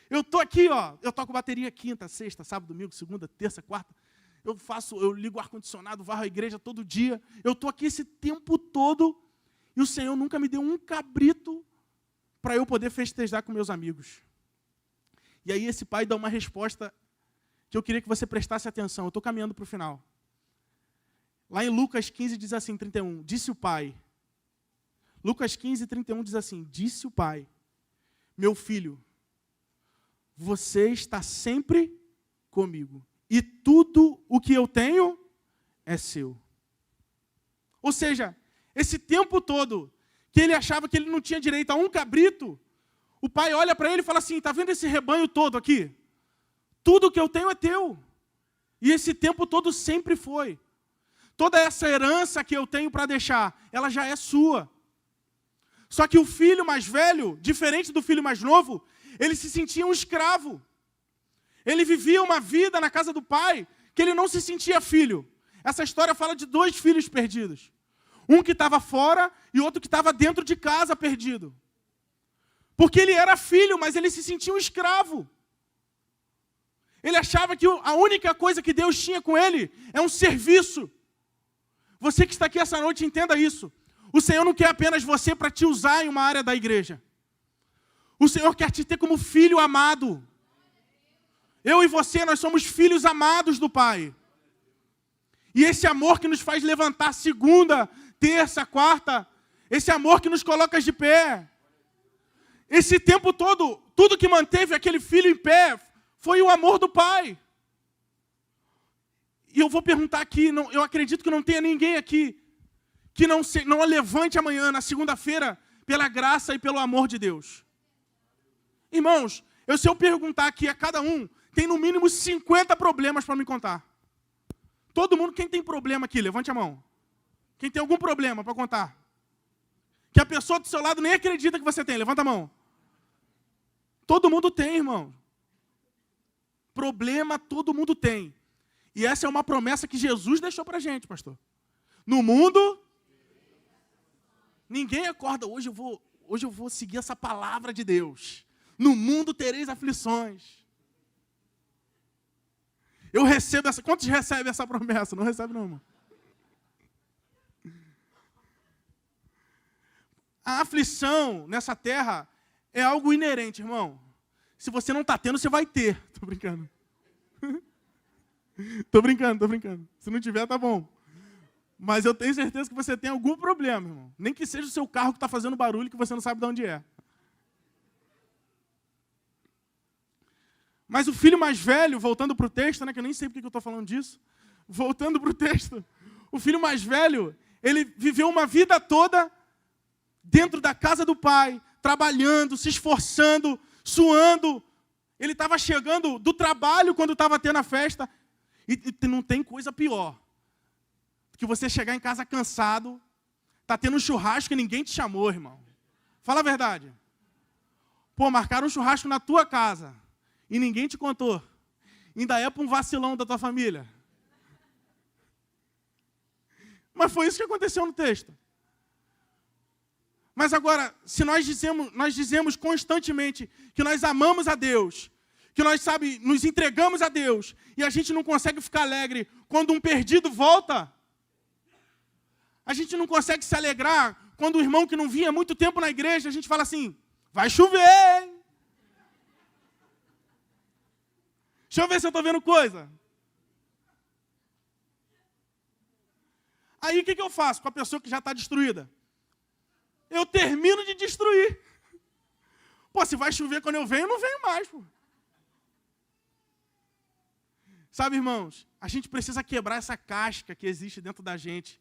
Eu estou aqui, ó, eu toco bateria quinta, sexta, sábado, domingo, segunda, terça, quarta. Eu ligo o ar-condicionado, varro a igreja todo dia. Eu estou aqui esse tempo todo e o Senhor nunca me deu um cabrito para eu poder festejar com meus amigos. E aí esse pai dá uma resposta que eu queria que você prestasse atenção. Eu estou caminhando para o final. Lá em Lucas 15 diz assim, 31, disse o pai. Lucas 15, 31 diz assim, disse o pai, meu filho, você está sempre comigo. E tudo o que eu tenho é seu. Ou seja, esse tempo todo que ele achava que ele não tinha direito a um cabrito, o pai olha para ele e fala assim, está vendo esse rebanho todo aqui? Tudo que eu tenho é teu. E esse tempo todo sempre foi. Toda essa herança que eu tenho para deixar, ela já é sua. Só que o filho mais velho, diferente do filho mais novo, ele se sentia um escravo. Ele vivia uma vida na casa do pai que ele não se sentia filho. Essa história fala de 2 filhos perdidos. Um que estava fora e outro que estava dentro de casa perdido. Porque ele era filho, mas ele se sentia um escravo. Ele achava que a única coisa que Deus tinha com ele é um serviço. Você que está aqui essa noite, entenda isso. O Senhor não quer apenas você para te usar em uma área da igreja. O Senhor quer te ter como filho amado. Eu e você, nós somos filhos amados do Pai. E esse amor que nos faz levantar segunda, terça, quarta, esse amor que nos coloca de pé. Esse tempo todo, tudo que manteve aquele filho em pé foi o amor do Pai. E eu vou perguntar aqui, eu acredito que não tenha ninguém aqui que não levante amanhã, na segunda-feira, pela graça e pelo amor de Deus. Irmãos, se eu perguntar aqui a cada um, tem no mínimo 50 problemas para me contar. Todo mundo, quem tem problema aqui, levante a mão. Quem tem algum problema para contar? Que a pessoa do seu lado nem acredita que você tem, levanta a mão. Todo mundo tem, irmão. Problema todo mundo tem. E essa é uma promessa que Jesus deixou para a gente, pastor. No mundo, ninguém acorda, hoje eu vou seguir essa palavra de Deus. No mundo tereis aflições. Eu recebo essa... Quantos recebem essa promessa? Não recebe não, irmão. A aflição nessa terra é algo inerente, irmão. Se você não está tendo, você vai ter. Estou brincando. Estou brincando. Se não tiver, tá bom. Mas eu tenho certeza que você tem algum problema, irmão. Nem que seja o seu carro que está fazendo barulho que você não sabe de onde é. Mas o filho mais velho, voltando para o texto, né, que eu nem sei porque eu estou falando disso, voltando para o texto, o filho mais velho, ele viveu uma vida toda dentro da casa do pai, trabalhando, se esforçando, suando. Ele estava chegando do trabalho quando estava tendo a festa. E não tem coisa pior do que você chegar em casa cansado, tá tendo um churrasco e ninguém te chamou, irmão. Fala a verdade. Pô, marcaram um churrasco na tua casa e ninguém te contou. Ainda é para um vacilão da tua família. Mas foi isso que aconteceu no texto. Mas agora, se nós dizemos constantemente que nós amamos a Deus, que nós, nos entregamos a Deus, e a gente não consegue ficar alegre quando um perdido volta, a gente não consegue se alegrar quando o irmão que não vinha há muito tempo na igreja, a gente fala assim, vai chover, hein? Deixa eu ver se eu estou vendo coisa. Aí o que eu faço com a pessoa que já está destruída? Eu termino de destruir. Pô, se vai chover quando eu venho, eu não venho mais, pô. Sabe, irmãos, a gente precisa quebrar essa casca que existe dentro da gente,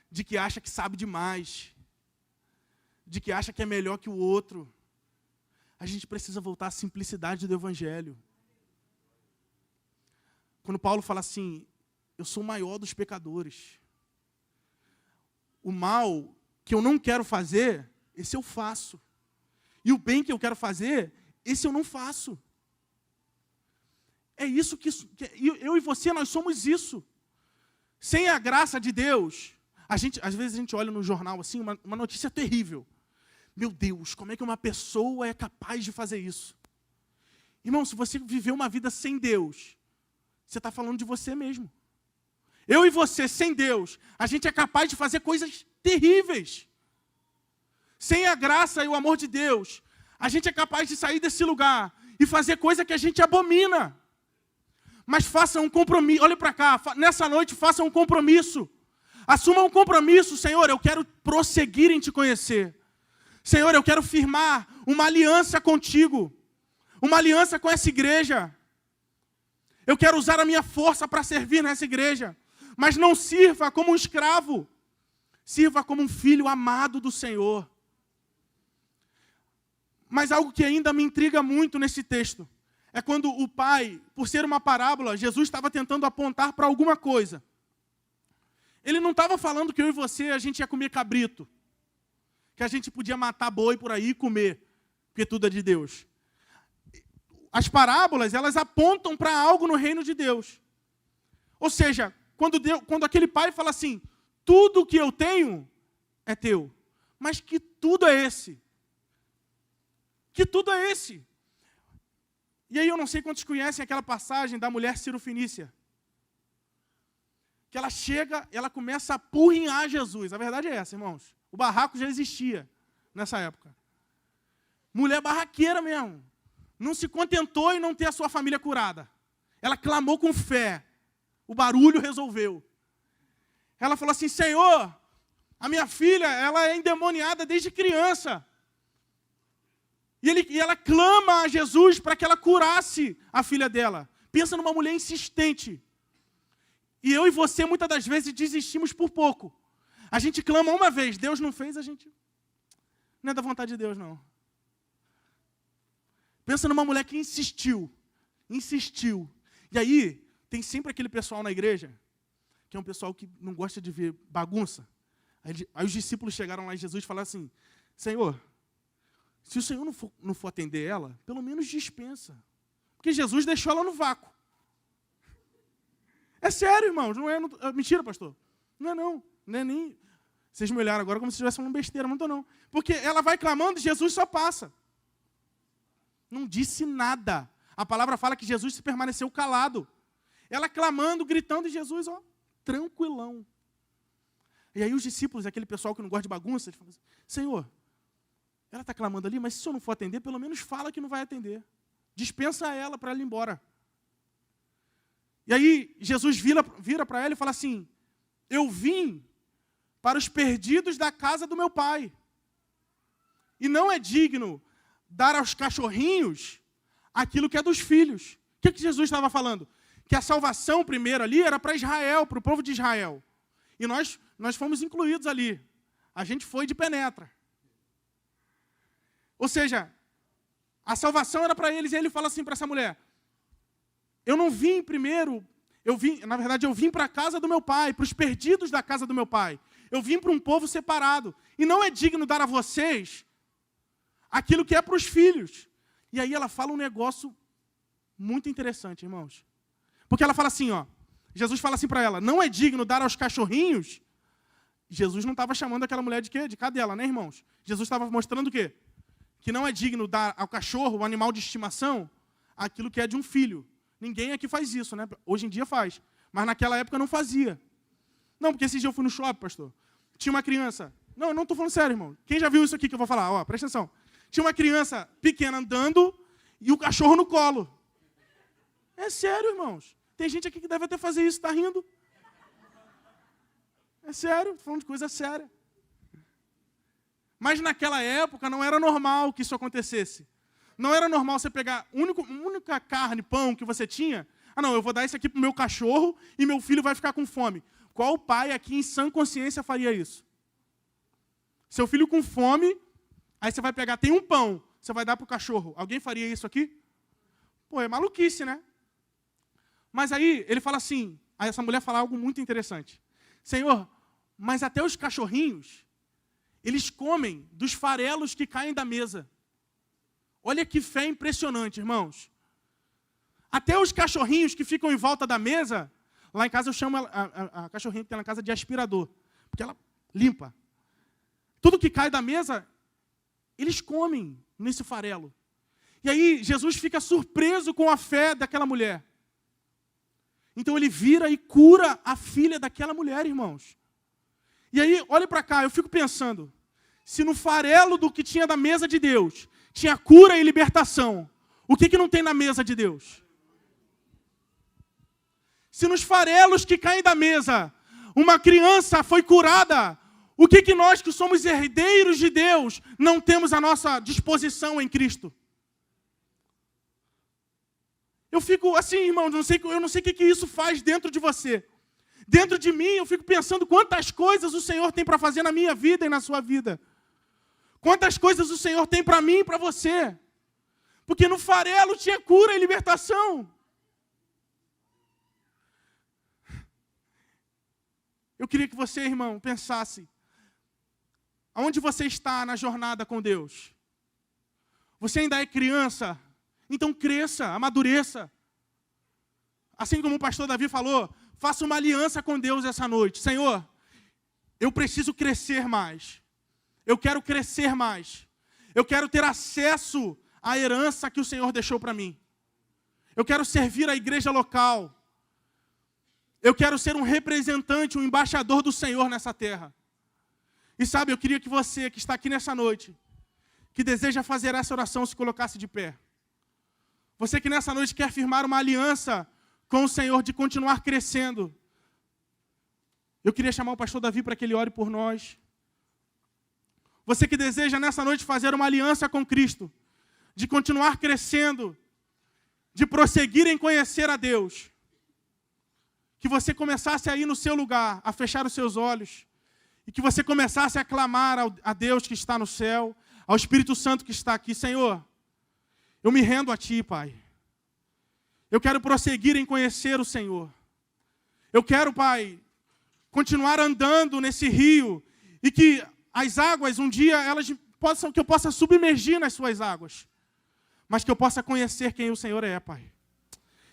de que acha que sabe demais, de que acha que é melhor que o outro. A gente precisa voltar à simplicidade do Evangelho. Quando Paulo fala assim, eu sou o maior dos pecadores. O mal que eu não quero fazer, esse eu faço. E o bem que eu quero fazer, esse eu não faço. É isso que eu e você, nós somos isso. Sem a graça de Deus, às vezes a gente olha no jornal assim, uma notícia terrível. Meu Deus, como é que uma pessoa é capaz de fazer isso? Irmão, se você viveu uma vida sem Deus, você está falando de você mesmo. Eu e você, sem Deus, a gente é capaz de fazer coisas terríveis. Sem a graça e o amor de Deus, a gente é capaz de sair desse lugar e fazer coisa que a gente abomina. Mas faça um compromisso, olhe para cá, nessa noite faça um compromisso. Assuma um compromisso, Senhor, eu quero prosseguir em te conhecer. Senhor, eu quero firmar uma aliança contigo, uma aliança com essa igreja. Eu quero usar a minha força para servir nessa igreja, mas não sirva como um escravo, sirva como um filho amado do Senhor. Mas algo que ainda me intriga muito nesse texto, é quando o pai, por ser uma parábola, Jesus estava tentando apontar para alguma coisa. Ele não estava falando que eu e você, a gente ia comer cabrito, que a gente podia matar boi por aí e comer, porque tudo é de Deus. As parábolas, elas apontam para algo no reino de Deus. Ou seja, quando aquele pai fala assim, tudo que eu tenho é teu. Mas que tudo é esse? Que tudo é esse? E aí eu não sei quantos conhecem aquela passagem da mulher cirofenícia. Que ela chega, ela começa a apurrinhar Jesus. A verdade é essa, irmãos. O barraco já existia nessa época. Mulher barraqueira mesmo. Não se contentou em não ter a sua família curada. Ela clamou com fé. O barulho resolveu. Ela falou assim, Senhor, a minha filha, ela é endemoniada desde criança. E ela clama a Jesus para que ela curasse a filha dela. Pensa numa mulher insistente. E eu e você, muitas das vezes, desistimos por pouco. A gente clama uma vez, Deus não fez, a gente... Não é da vontade de Deus, não. Pensa numa mulher que insistiu. E aí, tem sempre aquele pessoal na igreja, que é um pessoal que não gosta de ver bagunça. Aí os discípulos chegaram lá em Jesus e falaram assim, Senhor, se o Senhor não for atender ela, pelo menos dispensa. Porque Jesus deixou ela no vácuo. É sério, irmãos, não é mentira, pastor. Não é não. Não é nem... Vocês me olharam agora como se estivessem falando besteira, mas não estou não. Porque ela vai clamando e Jesus só passa. Não disse nada. A palavra fala que Jesus se permaneceu calado. Ela clamando, gritando, e Jesus, ó, tranquilão. E aí os discípulos, aquele pessoal que não gosta de bagunça, eles falam assim, Senhor, ela está clamando ali, mas se o Senhor não for atender, pelo menos fala que não vai atender. Dispensa ela para ela ir embora. E aí Jesus vira para ela e fala assim, eu vim para os perdidos da casa do meu pai. E não é digno dar aos cachorrinhos aquilo que é dos filhos. O que Jesus estava falando? Que a salvação primeiro ali era para Israel, para o povo de Israel. E nós fomos incluídos ali. A gente foi de penetra. Ou seja, a salvação era para eles. E ele fala assim para essa mulher, eu não vim primeiro, eu vim para a casa do meu pai, para os perdidos da casa do meu pai. Eu vim para um povo separado. E não é digno dar a vocês aquilo que é para os filhos. E aí ela fala um negócio muito interessante, irmãos. Porque ela fala assim, ó, Jesus fala assim para ela, não é digno dar aos cachorrinhos. Jesus não estava chamando aquela mulher de quê? De cadela, né, irmãos? Jesus estava mostrando o quê? Que não é digno dar ao cachorro, o animal de estimação, aquilo que é de um filho. Ninguém aqui faz isso, né? Hoje em dia faz. Mas naquela época não fazia. Não, porque esse dia eu fui no shopping, pastor. Tinha uma criança. Não estou falando sério, irmão. Quem já viu isso aqui que eu vou falar? Ó, presta atenção. Tinha uma criança pequena andando e o cachorro no colo. É sério, irmãos. Tem gente aqui que deve até fazer isso, está rindo. É sério, estou falando de coisa séria. Mas naquela época não era normal que isso acontecesse. Não era normal você pegar a única carne, pão que você tinha, Ah, não, eu vou dar isso aqui para o meu cachorro e meu filho vai ficar com fome. Qual pai aqui em sã consciência faria isso? Seu filho com fome, aí você vai pegar, tem um pão, você vai dar para o cachorro. Alguém faria isso aqui? Pô, é maluquice, né? Mas aí ele fala assim, aí essa mulher fala algo muito interessante. Senhor, mas até os cachorrinhos, eles comem dos farelos que caem da mesa. Olha que fé impressionante, irmãos. Até os cachorrinhos que ficam em volta da mesa, lá em casa eu chamo a cachorrinha que tem na casa de aspirador, porque ela limpa. Tudo que cai da mesa, eles comem nesse farelo. E aí Jesus fica surpreso com a fé daquela mulher. Então ele vira e cura a filha daquela mulher, irmãos. E aí, olha para cá, eu fico pensando, se no farelo do que tinha da mesa de Deus, tinha cura e libertação, o que não tem na mesa de Deus? Se nos farelos que caem da mesa, uma criança foi curada, o que nós que somos herdeiros de Deus não temos à nossa disposição em Cristo? Eu fico assim, irmão, eu não sei o que isso faz dentro de você. Dentro de mim, eu fico pensando quantas coisas o Senhor tem para fazer na minha vida e na sua vida. Quantas coisas o Senhor tem para mim e para você. Porque no farelo tinha cura e libertação. Eu queria que você, irmão, pensasse. Aonde você está na jornada com Deus? Você ainda é criança? Então cresça, amadureça. Assim como o pastor Davi falou, faça uma aliança com Deus essa noite. Senhor, eu preciso crescer mais. Eu quero crescer mais. Eu quero ter acesso à herança que o Senhor deixou para mim. Eu quero servir a igreja local. Eu quero ser um representante, um embaixador do Senhor nessa terra. E sabe, eu queria que você que está aqui nessa noite, que deseja fazer essa oração, se colocasse de pé. Você que nessa noite quer firmar uma aliança com o Senhor de continuar crescendo. Eu queria chamar o pastor Davi para que ele ore por nós. Você que deseja nessa noite fazer uma aliança com Cristo, de continuar crescendo, de prosseguir em conhecer a Deus. Que você começasse a ir no seu lugar, a fechar os seus olhos, e que você começasse a clamar a Deus que está no céu, ao Espírito Santo que está aqui. Senhor, eu me rendo a Ti, Pai. Eu quero prosseguir em conhecer o Senhor. Eu quero, Pai, continuar andando nesse rio e que as águas, um dia, que eu possa submergir nas suas águas, mas que eu possa conhecer quem o Senhor é, Pai.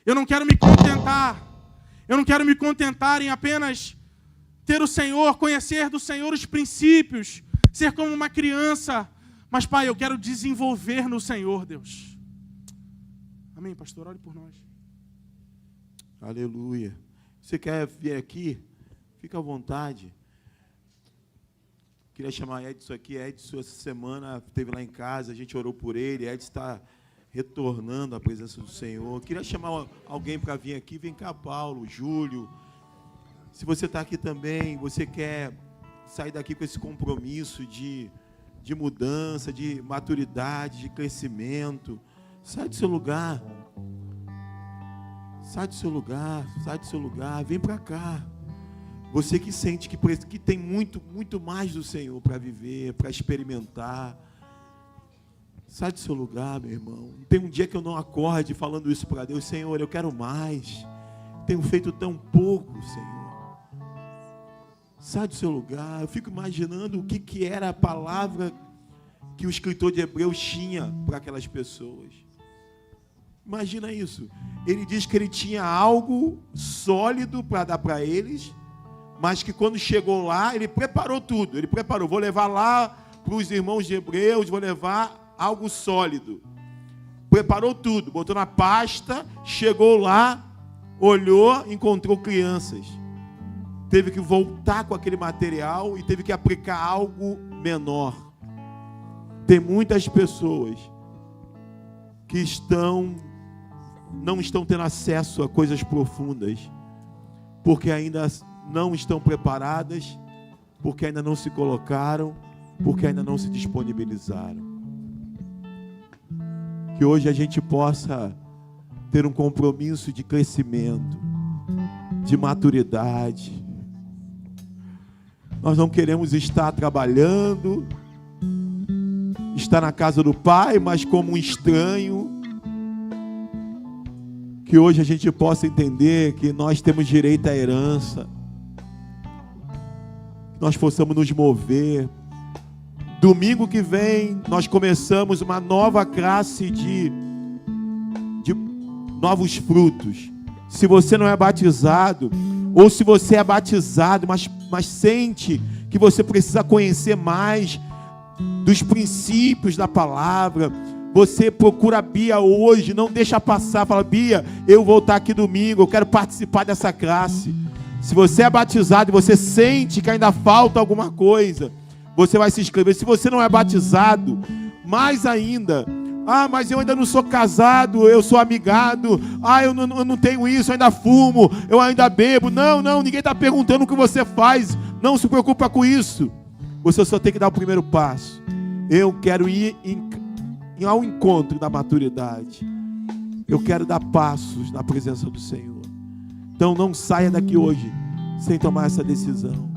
Eu não quero me contentar em apenas ter o Senhor, conhecer do Senhor os princípios, ser como uma criança, mas, Pai, eu quero desenvolver no Senhor, Deus. Amém, pastor? Ore por nós. Aleluia. Você quer vir aqui? Fica à vontade. Queria chamar Edson aqui. Edson, essa semana, esteve lá em casa, a gente orou por ele. Edson está retornando à presença do Senhor. Queria chamar alguém para vir aqui. Vem cá, Paulo, Júlio. Se você está aqui também, você quer sair daqui com esse compromisso de mudança, de maturidade, de crescimento, sai do seu lugar. Sai do seu lugar, sai do seu lugar, vem para cá. Você que sente que tem muito, muito mais do Senhor para viver, para experimentar. Sai do seu lugar, meu irmão. Tem um dia que eu não acorde falando isso para Deus. Senhor, eu quero mais. Tenho feito tão pouco, Senhor. Sai do seu lugar. Eu fico imaginando o que era a palavra que o escritor de Hebreus tinha para aquelas pessoas. Imagina isso. Ele diz que ele tinha algo sólido para dar para eles, mas que quando chegou lá, ele preparou tudo. Ele preparou, vou levar lá para os irmãos de Hebreus, vou levar algo sólido. Preparou tudo, botou na pasta, chegou lá, olhou, encontrou crianças. Teve que voltar com aquele material e teve que aplicar algo menor. Tem muitas pessoas que não estão tendo acesso a coisas profundas, porque ainda não estão preparadas, porque ainda não se colocaram, porque ainda não se disponibilizaram. Que hoje a gente possa ter um compromisso de crescimento, de maturidade. Nós não queremos estar trabalhando, estar na casa do Pai, mas como um estranho. Que hoje a gente possa entender que nós temos direito à herança, que nós possamos nos mover. Domingo que vem nós começamos uma nova classe de novos frutos. Se você não é batizado, ou se você é batizado, mas sente que você precisa conhecer mais dos princípios da palavra, você procura a Bia hoje, não deixa passar, fala: Bia, eu vou estar aqui domingo, eu quero participar dessa classe. Se você é batizado e você sente que ainda falta alguma coisa, você vai se inscrever. Se você não é batizado, mais ainda: ah, mas eu ainda não sou casado, eu sou amigado, eu não tenho isso, eu ainda fumo, eu ainda bebo. Não, ninguém está perguntando o que você faz, não se preocupa com isso. Você só tem que dar o primeiro passo. Eu quero ir ao encontro da maturidade. Eu quero dar passos na presença do Senhor. Então não saia daqui hoje sem tomar essa decisão.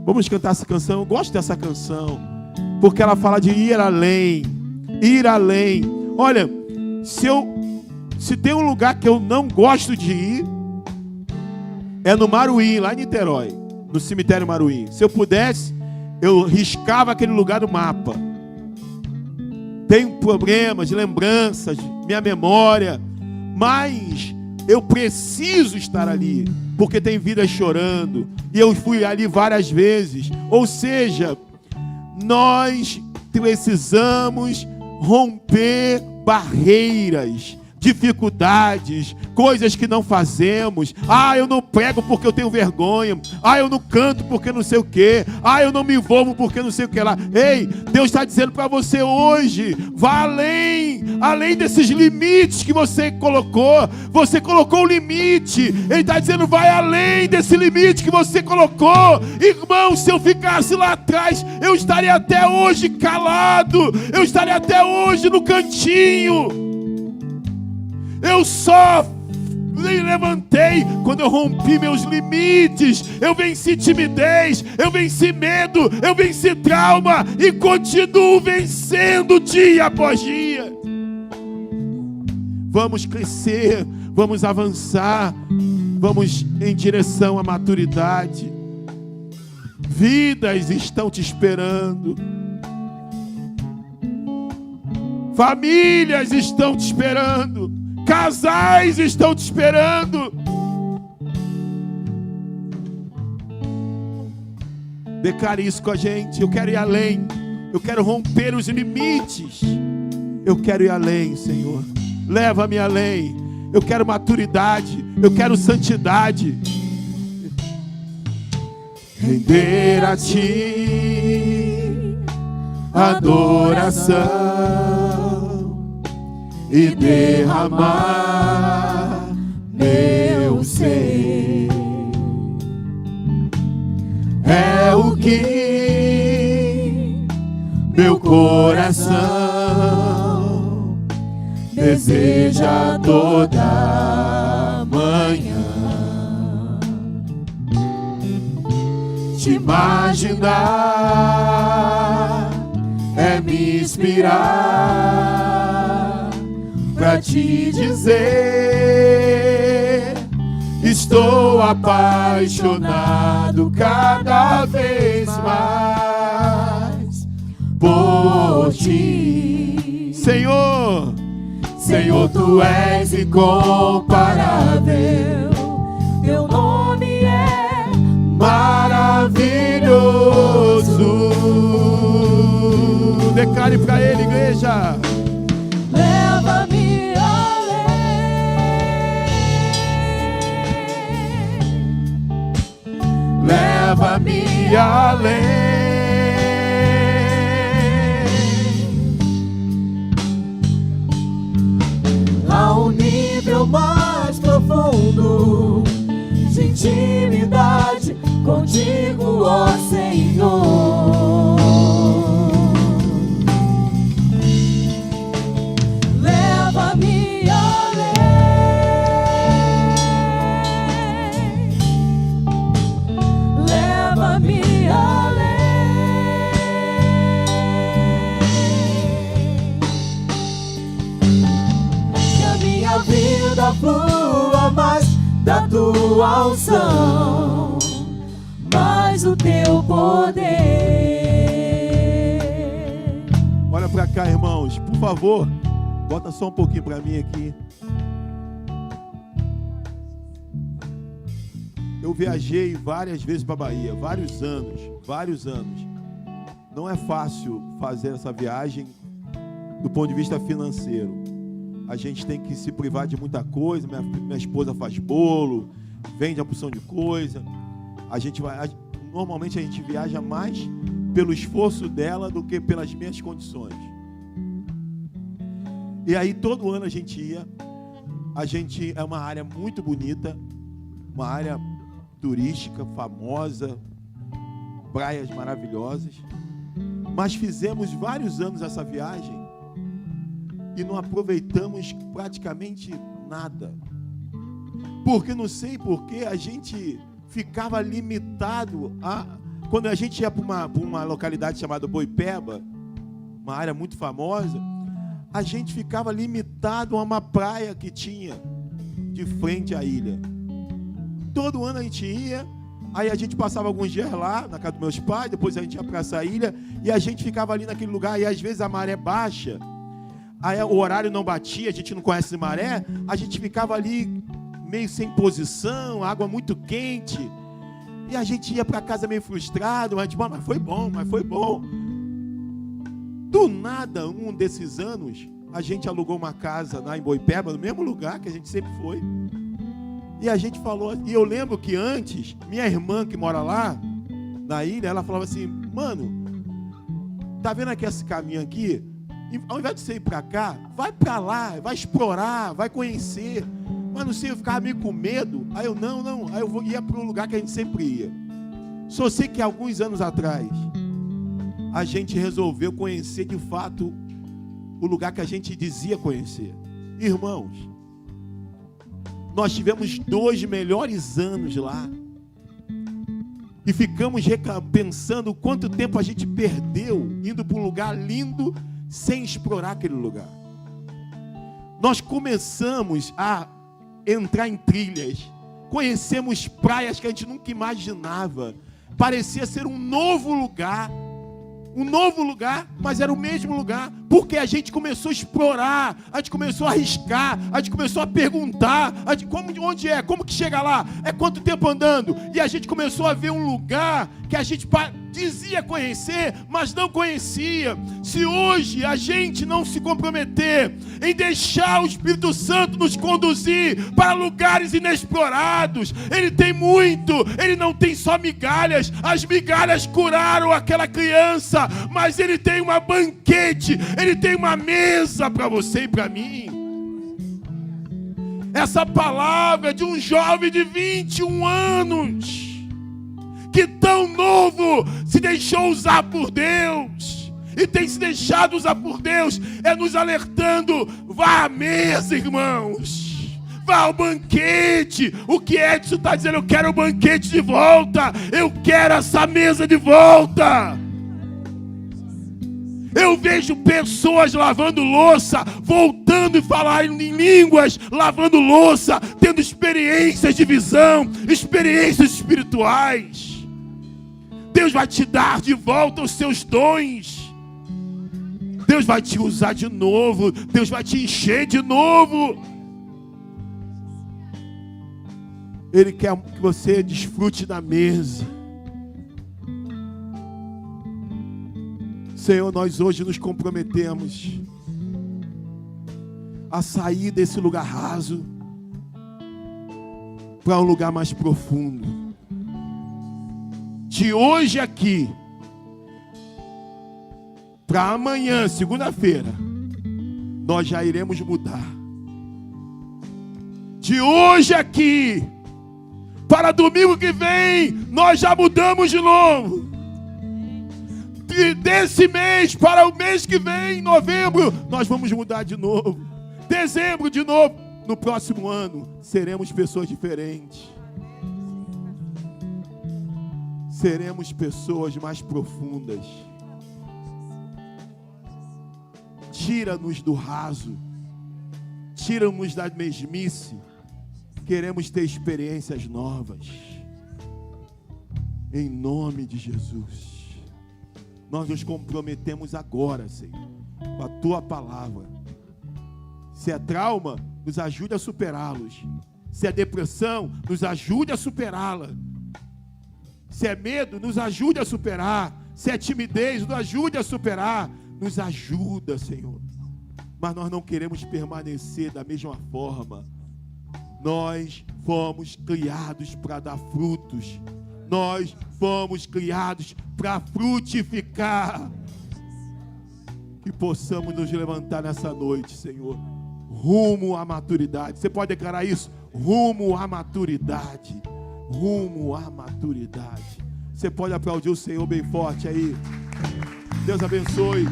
Vamos cantar essa canção. Eu gosto dessa canção, porque ela fala de ir além. Ir além. Olha, se tem um lugar que eu não gosto de ir, é no Maruí, lá em Niterói, no cemitério Maruí. Se eu pudesse, eu riscava aquele lugar do mapa. Tenho problemas, lembranças, minha memória, mas eu preciso estar ali, porque tem vidas chorando, e eu fui ali várias vezes. Ou seja, nós precisamos romper barreiras, dificuldades, coisas que não fazemos. Eu não prego porque eu tenho vergonha. Eu não canto porque não sei o que. Eu não me envolvo porque não sei o que lá. Ei, Deus está dizendo para você hoje: vá além desses limites que você colocou. Você colocou o limite. Ele está dizendo: vai além desse limite que você colocou. Irmão, se eu ficasse lá atrás, eu estaria até hoje calado. Eu estaria até hoje no cantinho. Eu só me levantei quando eu rompi meus limites. Eu venci timidez, eu venci medo, eu venci trauma e continuo vencendo dia após dia. Vamos crescer, vamos avançar, vamos em direção à maturidade. Vidas estão te esperando. Famílias estão te esperando. Casais estão te esperando. Declare isso com a gente. Eu quero ir além. Eu quero romper os limites. Eu quero ir além, Senhor. Leva-me além. Eu quero maturidade. Eu quero santidade. Render a Ti adoração e derramar meu ser. É o que meu coração deseja toda manhã. Te imaginar é me inspirar pra te dizer: estou apaixonado cada vez mais por Ti. Senhor, Senhor, Tu és incomparável. Teu nome é maravilhoso. Declare pra Ele, igreja. Leva-me além. Leva-me além. A um nível mais profundo de intimidade contigo, ó Senhor. Leva-me além. flua mais da tua unção, mais o teu poder. Olha para cá, irmãos, por favor, bota só um pouquinho para mim aqui. Eu viajei várias vezes para a Bahia, vários anos. Não é fácil fazer essa viagem do ponto de vista financeiro. A gente tem que se privar de muita coisa. Minha esposa faz bolo, vende uma porção de coisa. Normalmente a gente viaja mais pelo esforço dela do que pelas minhas condições. E aí todo ano a gente ia. É uma área muito bonita, uma área turística, famosa, praias maravilhosas. Mas fizemos vários anos essa viagem e não aproveitamos praticamente nada. Porque não sei porque a gente ficava limitado a... Quando a gente ia para uma localidade chamada Boipeba, uma área muito famosa, a gente ficava limitado a uma praia que tinha de frente à ilha. Todo ano a gente ia, aí a gente passava alguns dias lá, na casa dos meus pais, depois a gente ia para essa ilha, e a gente ficava ali naquele lugar, e às vezes a maré baixa, aí o horário não batia, a gente não conhece maré, a gente ficava ali meio sem posição, água muito quente, e a gente ia para casa meio frustrado, mas foi bom. Do nada, um desses anos, a gente alugou uma casa lá em Boipeba, no mesmo lugar que a gente sempre foi. E a gente falou, e eu lembro que antes, minha irmã que mora lá, na ilha, ela falava assim, mano, tá vendo aqui esse caminho aqui? Ao invés de você ir para cá, vai para lá, vai explorar, vai conhecer. Mas não sei, eu ficava meio com medo. Aí eu, não, aí eu ia para um lugar que a gente sempre ia. Só sei que alguns anos atrás, a gente resolveu conhecer de fato o lugar que a gente dizia conhecer. Irmãos, nós tivemos 2 melhores anos lá. E ficamos pensando quanto tempo a gente perdeu indo para um lugar lindo sem explorar aquele lugar. Nós começamos a entrar em trilhas. Conhecemos praias que a gente nunca imaginava. Parecia ser um novo lugar, mas era o mesmo lugar, porque a gente começou a explorar, a gente começou a arriscar, a gente começou a perguntar, onde é, como que chega lá, é quanto tempo andando, e a gente começou a ver um lugar que a gente dizia conhecer, mas não conhecia. Se hoje a gente não se comprometer em deixar o Espírito Santo nos conduzir para lugares inexplorados, ele tem muito, ele não tem só migalhas. As migalhas curaram aquela criança, mas ele tem uma banquete, ele tem uma mesa para você e para mim. Essa palavra de um jovem de 21 anos, que tão novo se deixou usar por Deus, e tem se deixado usar por Deus, é nos alertando: vá à mesa, irmãos, vá ao banquete. O que Edson está dizendo? Eu quero o banquete de volta, eu quero essa mesa de volta. Eu vejo pessoas lavando louça, voltando e falando em línguas, lavando louça, tendo experiências de visão, experiências espirituais. Deus vai te dar de volta os seus dons. Deus vai te usar de novo. Deus vai te encher de novo. Ele quer que você desfrute da mesa. Senhor, nós hoje nos comprometemos a sair desse lugar raso para um lugar mais profundo. De hoje aqui para amanhã, segunda-feira, nós já iremos mudar. De hoje aqui para domingo que vem, nós já mudamos de novo. Desse mês para o mês que vem, novembro, nós vamos mudar de novo. Dezembro de novo. No próximo ano, seremos pessoas diferentes. Seremos pessoas mais profundas. Tira-nos do raso. tira-nos da mesmice. Queremos ter experiências novas. Em nome de Jesus. Nós nos comprometemos agora, Senhor, com a Tua palavra. Se é trauma, nos ajude a superá-los. Se é depressão, nos ajude a superá-la. Se é medo, nos ajude a superar. Se é timidez, nos ajude a superar. Nos ajuda, Senhor. Mas nós não queremos permanecer da mesma forma. Nós fomos criados para dar frutos. Nós fomos criados para frutificar. Que possamos nos levantar nessa noite, Senhor, rumo à maturidade. Você pode declarar isso? Rumo à maturidade. Rumo à maturidade. Você pode aplaudir o Senhor bem forte aí. Deus abençoe.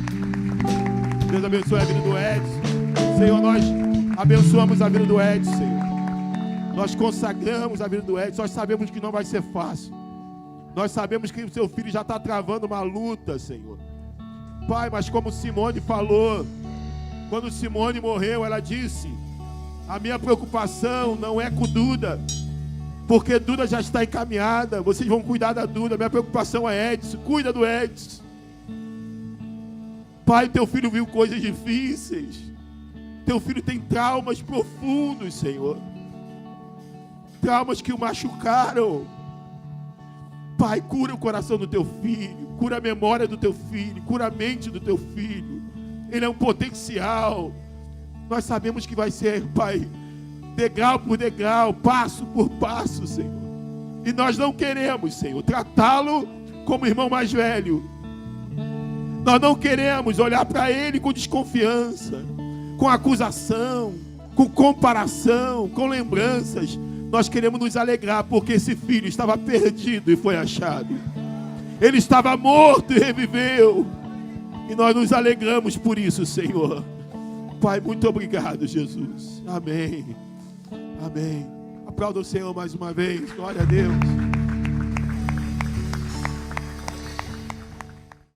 Deus abençoe a vida do Edson. Senhor, nós abençoamos a vida do Edson, Senhor. Nós consagramos a vida do Edson. Nós sabemos que não vai ser fácil. Nós sabemos que o seu filho já está travando uma luta, Senhor. Pai, mas como Simone falou, quando Simone morreu, ela disse: a minha preocupação não é com Duda, porque Duda já está encaminhada, vocês vão cuidar da Duda. Minha preocupação é Edson, cuida do Edson. Pai, teu filho viu coisas difíceis, teu filho tem traumas profundos, Senhor, traumas que o machucaram. Pai, cura o coração do teu filho, cura a memória do teu filho, cura a mente do teu filho. Ele é um potencial. Nós sabemos que vai ser, Pai, degrau por degrau, passo por passo, Senhor. E nós não queremos, Senhor, tratá-lo como irmão mais velho. Nós não queremos olhar para ele com desconfiança, com acusação, com comparação, com lembranças. Nós queremos nos alegrar porque esse filho estava perdido e foi achado. Ele estava morto e reviveu. E nós nos alegramos por isso, Senhor. Pai, muito obrigado, Jesus. Amém. Amém. Aplauda o Senhor mais uma vez. Glória a Deus.